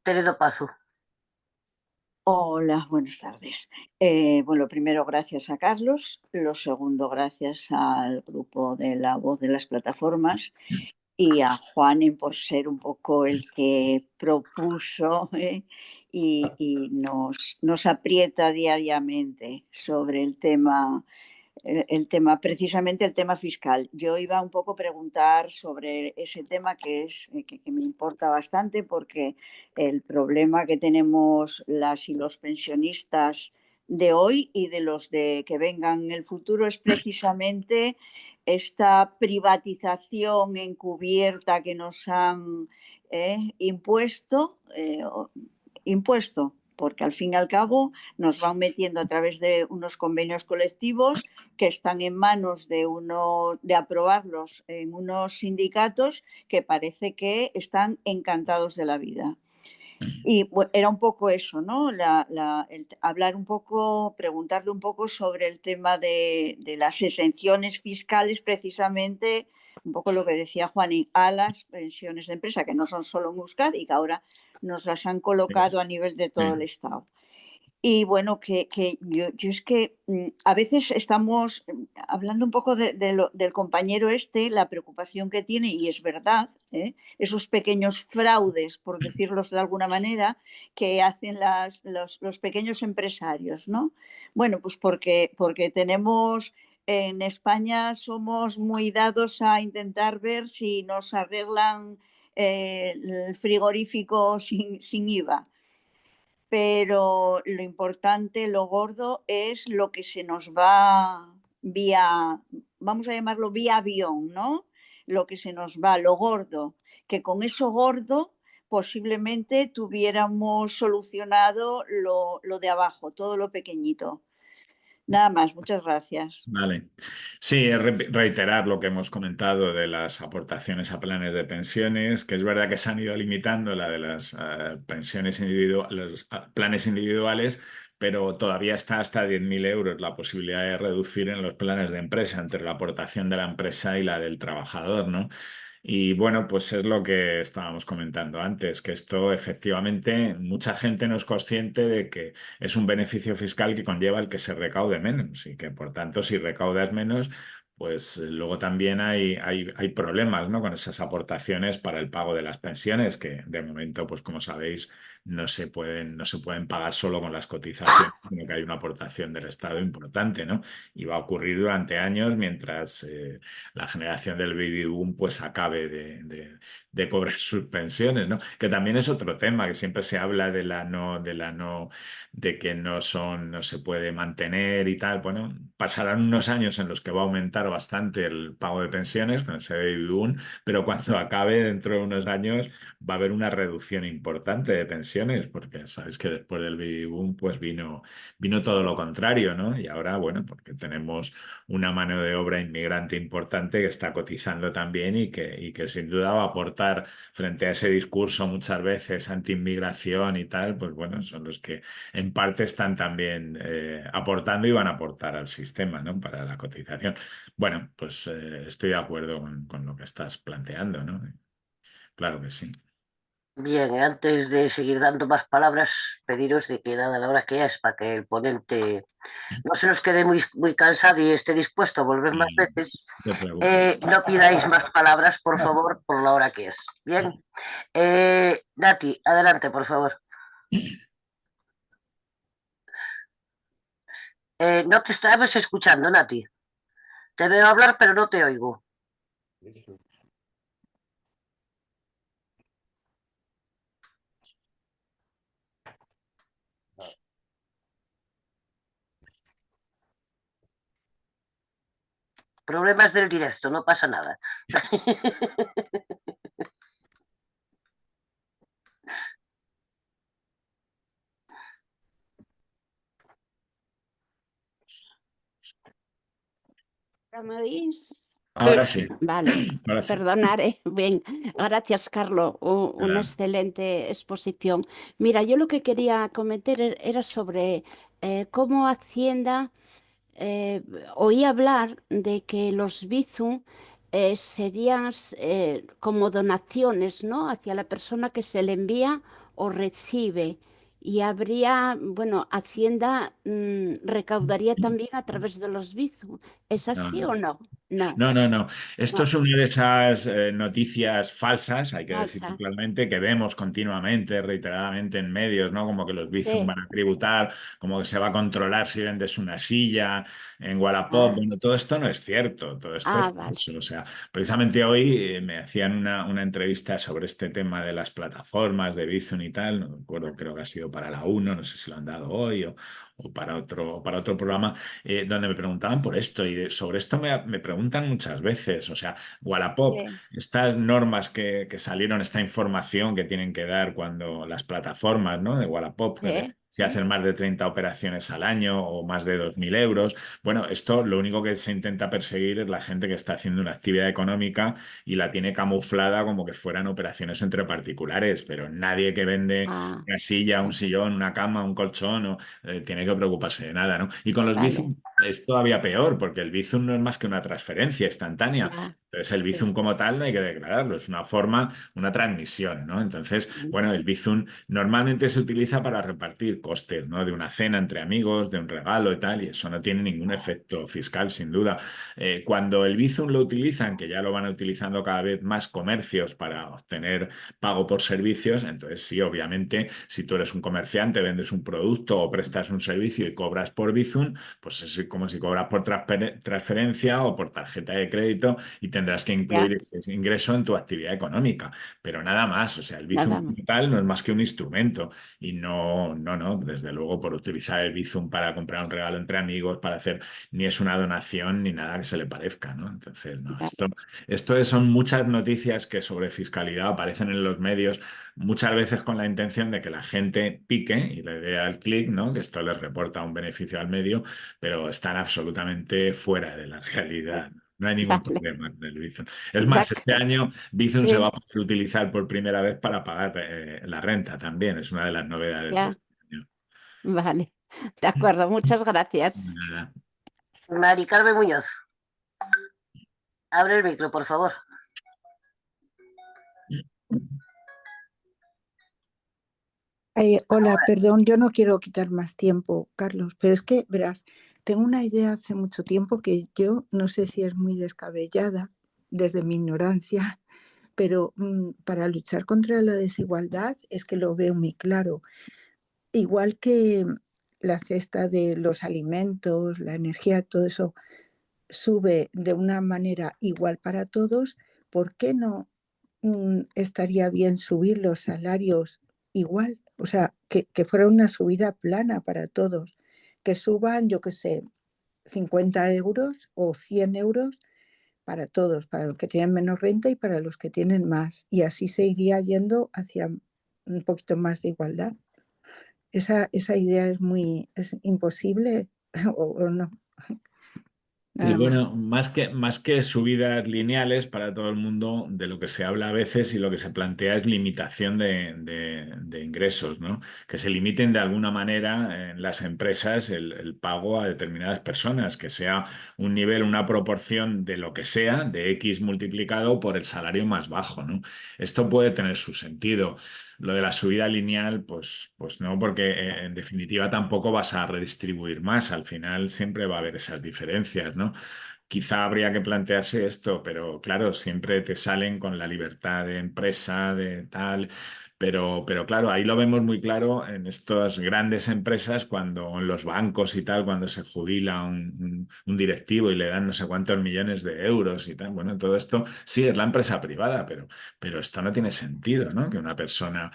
S1: Teredo Pazu.
S10: Hola, buenas tardes. Bueno, primero, gracias a Carlos. Lo segundo, gracias al grupo de La Voz de las Plataformas y a Juanen por ser un poco el que propuso y nos aprieta diariamente sobre precisamente el tema fiscal. Yo iba un poco a preguntar sobre ese tema que me importa bastante, porque el problema que tenemos las y los pensionistas de hoy y de los que vengan en el futuro es precisamente esta privatización encubierta que nos han impuesto, porque al fin y al cabo nos van metiendo a través de unos convenios colectivos que están en manos de aprobarlos en unos sindicatos que parece que están encantados de la vida. Y bueno, era un poco eso, ¿no? Hablar un poco, preguntarle un poco sobre el tema de las exenciones fiscales, precisamente, un poco lo que decía Juan, a las pensiones de empresa, que no son solo en Euskadi, y que ahora nos las han colocado a nivel de todo el Estado. Y bueno, que yo es que a veces estamos hablando un poco del compañero la preocupación que tiene, y es verdad, esos pequeños fraudes, por decirlos de alguna manera, que hacen los pequeños empresarios, ¿no? Bueno, pues porque tenemos, en España somos muy dados a intentar ver si nos arreglan el frigorífico sin IVA. Pero lo importante, lo gordo, es lo que se nos va vía, vamos a llamarlo vía avión, ¿no? Lo que se nos va, lo gordo, que con eso gordo posiblemente tuviéramos solucionado lo de abajo, todo lo pequeñito. Nada más, muchas gracias.
S3: Vale. Sí, reiterar lo que hemos comentado de las aportaciones a planes de pensiones, que es verdad que se han ido limitando la de las pensiones individuales, los planes individuales, pero todavía está hasta 10.000 euros la posibilidad de reducir en los planes de empresa entre la aportación de la empresa y la del trabajador, ¿no? Y bueno, pues es lo que estábamos comentando antes, que esto efectivamente mucha gente no es consciente de que es un beneficio fiscal que conlleva el que se recaude menos y que por tanto si recaudas menos, pues luego también hay problemas, ¿no? Con esas aportaciones para el pago de las pensiones que de momento, pues como sabéis, no se pueden pagar solo con las cotizaciones, sino que hay una aportación del Estado importante, ¿no? Y va a ocurrir durante años mientras la generación del baby boom pues acabe de cobrar sus pensiones, ¿no? Que también es otro tema, que siempre se habla de que no se puede mantener y tal. Bueno, pasarán unos años en los que va a aumentar bastante el pago de pensiones con ese baby boom, pero cuando acabe dentro de unos años va a haber una reducción importante de pensiones, porque sabéis que después del baby boom pues vino todo lo contrario, ¿no? Y ahora, bueno, porque tenemos una mano de obra inmigrante importante que está cotizando también y que sin duda va a aportar frente a ese discurso muchas veces anti-inmigración y tal, pues bueno, son los que en parte están también aportando y van a aportar al sistema, ¿no? Para la cotización. Bueno, pues estoy de acuerdo con lo que estás planteando, ¿no? Claro que sí.
S1: Bien, antes de seguir dando más palabras, pediros de que dada la hora que es para que el ponente no se nos quede muy cansado y esté dispuesto a volver más veces,
S3: No te preocupes.
S1: no pidáis más palabras, por favor, por la hora que es. Bien. Nati, adelante, por favor. No te estabas escuchando, Nati. Te veo hablar, pero no te oigo. Problemas del directo, no pasa nada.
S11: ¿Me oís?
S3: Ahora sí.
S11: Vale,
S3: Ahora sí.
S11: perdonaré. Bien, gracias, Carlos. Una excelente exposición. Mira, yo lo que quería comentar era sobre cómo Hacienda oí hablar de que los Bizum serían como donaciones, ¿no? Hacia la persona que se le envía o recibe. Y habría, bueno, Hacienda recaudaría también a través de los Bizum. ¿Es así o no? No,
S3: No. Esto
S11: no,
S3: es una de esas noticias falsas, hay que decirlo
S11: falsa.
S3: claramente, que vemos continuamente, reiteradamente en medios, ¿no? Como que los Bizum
S11: Sí.
S3: van a tributar, como que se va a controlar si vendes una silla en Wallapop.
S11: Ah,
S3: Bueno, todo esto no es cierto, todo esto es
S11: vale.
S3: falso. O sea, precisamente hoy me hacían una entrevista sobre este tema de las plataformas de Bizum y tal, no me acuerdo, creo que ha sido para la 1, no sé si lo han dado hoy o para otro programa, donde me preguntaban por esto y sobre esto me preguntan muchas veces, o sea, Wallapop,
S11: Sí,
S3: estas normas que salieron, esta información que tienen que dar cuando las plataformas, ¿no? De Wallapop,
S11: sí,
S3: si hacen más de 30 operaciones al año o más de 2.000 euros, bueno, esto lo único que se intenta perseguir es la gente que está haciendo una actividad económica y la tiene camuflada como que fueran operaciones entre particulares, pero nadie que vende
S11: ah,
S3: una silla, un sillón, una cama, un colchón, tiene que preocuparse de nada, ¿no? Y con los
S11: vale,
S3: Bizum es todavía peor, porque el Bizum no es más que una transferencia instantánea.
S11: ya,
S3: Entonces, el
S11: sí.
S3: Bizum como tal no hay que declararlo, es una forma, una transmisión, ¿no? Entonces, bueno, el Bizum normalmente se utiliza para repartir costes, ¿no? De una cena entre amigos, de un regalo y tal, y eso no tiene ningún efecto fiscal, sin duda. Cuando el Bizum lo utilizan, que ya lo van utilizando cada vez más comercios para obtener pago por servicios, entonces sí, obviamente, si tú eres un comerciante, vendes un producto o prestas un servicio y cobras por Bizum, pues es como si cobras por transferencia o por tarjeta de crédito y tendrás tendrás que incluir ese ingreso en tu actividad económica, pero nada más. O sea, el Bizum
S11: Nada más.
S3: como tal no es más que un instrumento y no, desde luego por utilizar el Bizum para comprar un regalo entre amigos, para hacer, ni es una donación ni nada que se le parezca, ¿no? Entonces, no, esto son muchas noticias que sobre fiscalidad aparecen en los medios, muchas veces con la intención de que la gente pique y le dé al clic, ¿no? Que esto les reporta un beneficio al medio, pero están absolutamente fuera de la realidad. No hay ningún
S11: Vale.
S3: problema con el Bizum. Es
S11: De
S3: más, este
S11: acuerdo.
S3: año Bizum se va a
S11: Sí,
S3: poder utilizar por primera vez para pagar la renta también. Es una de las novedades de
S11: ya,
S3: este año.
S11: vale. De acuerdo, muchas gracias.
S3: Nada.
S1: Mari Carmen Muñoz. Abre el micro, por favor.
S4: Hola, perdón, yo no quiero quitar más tiempo, Carlos, pero es que, verás, tengo una idea hace mucho tiempo que yo no sé si es muy descabellada desde mi ignorancia, pero para luchar contra la desigualdad es que lo veo muy claro. Igual que la cesta de los alimentos, la energía, todo eso sube de una manera igual para todos, ¿por qué no estaría bien subir los salarios igual? O sea, que fuera una subida plana para todos, que suban, yo qué sé, 50 euros o 100 euros para todos, para los que tienen menos renta y para los que tienen más. Y así se iría yendo hacia un poquito más de igualdad. Esa idea es imposible o no.
S3: Sí,
S4: Nada más.
S3: bueno, más que subidas lineales para todo el mundo, de lo que se habla a veces y lo que se plantea es limitación de ingresos, ¿no? Que se limiten de alguna manera en las empresas el pago a determinadas personas, que sea un nivel, una proporción de lo que sea, de X multiplicado por el salario más bajo, ¿no? Esto puede tener su sentido. Lo de la subida lineal, pues no, porque en definitiva tampoco vas a redistribuir más. Al final siempre va a haber esas diferencias, ¿no? Quizá habría que plantearse esto, pero claro, siempre te salen con la libertad de empresa, de tal. Pero claro, ahí lo vemos muy claro en estas grandes empresas, cuando en los bancos y tal, cuando se jubila un directivo y le dan no sé cuántos millones de euros y tal. Bueno, todo esto sí es la empresa privada, pero esto no tiene sentido, ¿no? Que una persona,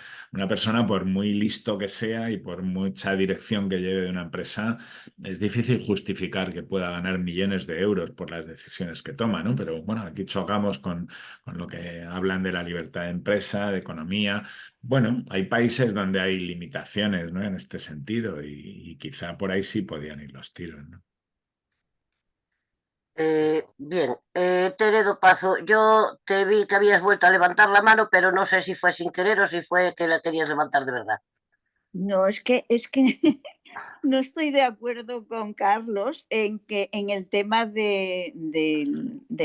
S3: por muy listo que sea y por mucha dirección que lleve de una empresa, es difícil justificar que pueda ganar millones de euros por las decisiones que toma, ¿no? Pero bueno, aquí chocamos con lo que hablan de la libertad de empresa, de economía. Bueno, hay países donde hay limitaciones, ¿no? En este sentido y quizá por ahí sí podían ir los tiros, ¿no?
S1: Bien, Teredo Pazo, yo te vi que habías vuelto a levantar la mano, pero no sé si fue sin querer o si fue que la querías levantar de verdad.
S10: No, es que no estoy de acuerdo con Carlos en el tema de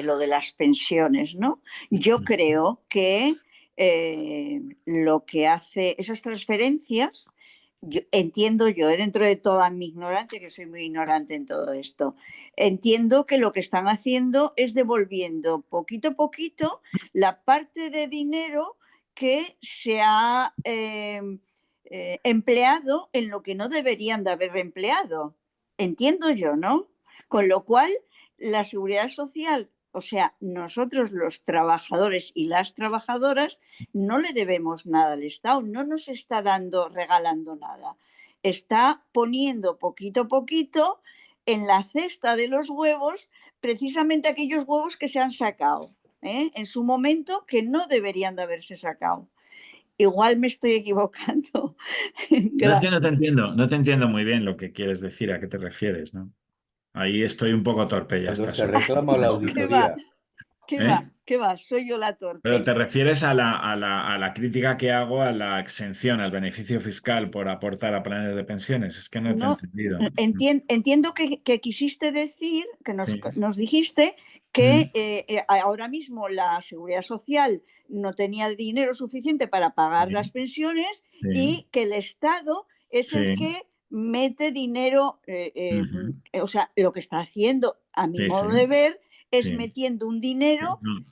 S10: lo de las pensiones, ¿no? Yo creo que lo que hace esas transferencias, entiendo yo, dentro de toda mi ignorancia, que soy muy ignorante en todo esto, entiendo que lo que están haciendo es devolviendo poquito a poquito la parte de dinero que se ha empleado en lo que no deberían de haber empleado. Entiendo yo, ¿no? Con lo cual, la seguridad social, o sea, nosotros los trabajadores y las trabajadoras, no le debemos nada al Estado, no nos está regalando nada. Está poniendo poquito a poquito en la cesta de los huevos precisamente aquellos huevos que se han sacado en su momento, que no deberían de haberse sacado. Igual me estoy equivocando.
S3: No te entiendo muy bien lo que quieres decir, a qué te refieres, ¿no? Ahí estoy un poco torpe ya a
S5: Cuando
S3: estas
S5: se
S3: horas.
S5: reclama la
S10: No, ¿qué va?
S5: auditoría,
S10: ¿Qué
S3: ¿Eh?
S10: va? ¿Qué va? Soy yo la
S3: Pero
S10: torpe.
S3: te refieres a la crítica que hago a la exención, al beneficio fiscal por aportar a planes de pensiones. Es que no te he
S10: No,
S3: entendido.
S10: entiendo que quisiste decir, que
S3: Sí.
S10: nos dijiste que ahora mismo la Seguridad Social no tenía dinero suficiente para pagar las pensiones
S3: Sí.
S10: y que el Estado es el
S3: Sí.
S10: que mete dinero, o sea, lo que está haciendo, a mi
S3: Sí,
S10: modo
S3: sí.
S10: de ver, es
S3: Sí.
S10: metiendo un dinero
S3: No.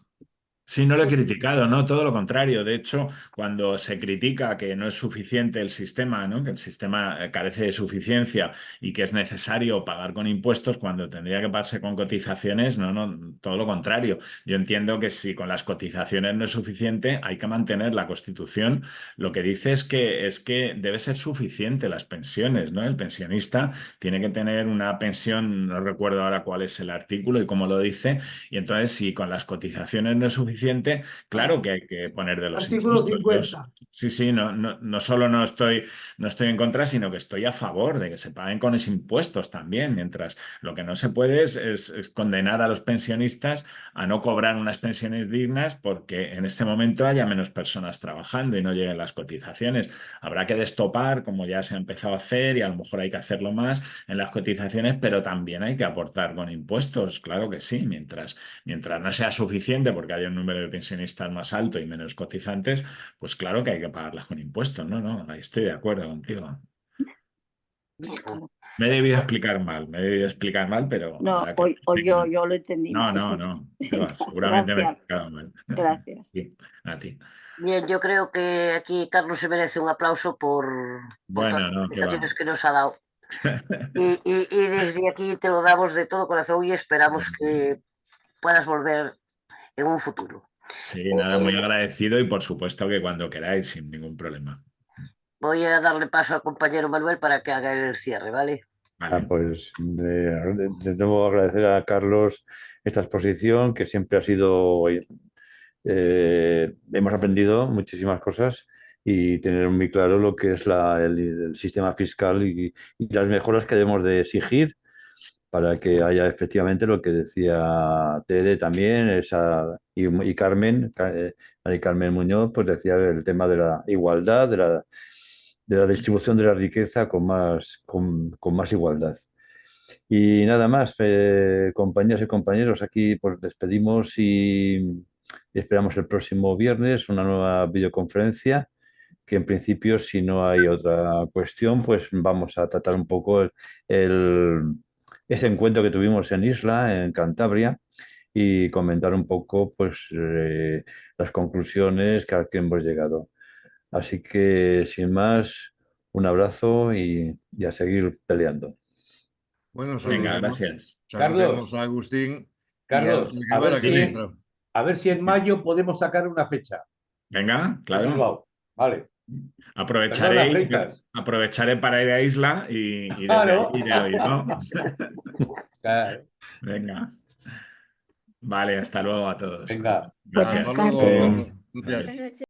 S3: Sí, no lo he criticado, no, todo lo contrario. De hecho, cuando se critica que no es suficiente el sistema, ¿no? Que el sistema carece de suficiencia y que es necesario pagar con impuestos cuando tendría que pagarse con cotizaciones, no, todo lo contrario. Yo entiendo que si con las cotizaciones no es suficiente, hay que mantener la Constitución. Lo que dice es que debe ser suficiente las pensiones, ¿no? El pensionista tiene que tener una pensión, no recuerdo ahora cuál es el artículo y cómo lo dice, y entonces si con las cotizaciones no es suficiente, claro que hay que poner de los
S8: Artículo
S3: impuestos.
S8: 50.
S3: Sí, no solo no estoy en contra, sino que estoy a favor de que se paguen con los impuestos también, mientras lo que no se puede es condenar a los pensionistas a no cobrar unas pensiones dignas porque en este momento haya menos personas trabajando y no lleguen las cotizaciones. Habrá que destopar, como ya se ha empezado a hacer, y a lo mejor hay que hacerlo más en las cotizaciones, pero también hay que aportar con impuestos, claro que sí, mientras no sea suficiente porque haya un número de pensionistas más alto y menos cotizantes, pues claro que hay que pagarlas con impuestos, ¿no? Ahí estoy de acuerdo contigo. Me he debido explicar mal, pero
S10: No,
S3: habrá que...
S10: yo lo entendí mal.
S3: No, seguramente me he
S10: Gracias.
S3: explicado mal.
S10: Gracias.
S3: Sí, a ti.
S1: Bien, yo creo que aquí Carlos se merece un aplauso por todas
S3: Bueno,
S1: las
S3: no, que va.
S1: explicaciones que nos ha dado. Y desde aquí te lo damos de todo corazón y esperamos que puedas volver en un futuro.
S3: Sí, nada, muy agradecido y por supuesto que cuando queráis, sin ningún problema.
S1: Voy a darle paso al compañero Manuel para que haga el cierre, ¿vale?
S2: Pues de nuevo agradecer a Carlos esta exposición, que siempre ha sido, hemos aprendido muchísimas cosas y tener muy claro lo que es el sistema fiscal y las mejoras que debemos de exigir para que haya efectivamente lo que decía Tere también, y Carmen, Mari Carmen Muñoz, pues decía el tema de la igualdad, de la distribución de la riqueza con más igualdad. Y nada más, compañeras y compañeros, aquí pues despedimos y esperamos el próximo viernes una nueva videoconferencia que en principio, si no hay otra cuestión, pues vamos a tratar un poco ese encuentro que tuvimos en Isla, en Cantabria, y comentar un poco pues, las conclusiones a que hemos llegado. Así que, sin más, un abrazo y a seguir peleando.
S7: Bueno,
S3: Venga, gracias.
S7: Saludemos a Agustín.
S5: Carlos, a ver si en mayo podemos sacar una fecha.
S3: Venga, claro.
S5: Vale.
S3: Aprovecharé para ir a Isla y desde
S5: Claro.
S3: aquí iré hoy, ¿no?
S5: Claro.
S3: Venga. Vale, hasta luego a todos.
S5: Venga.
S3: Gracias.
S7: Hasta luego.
S3: Gracias.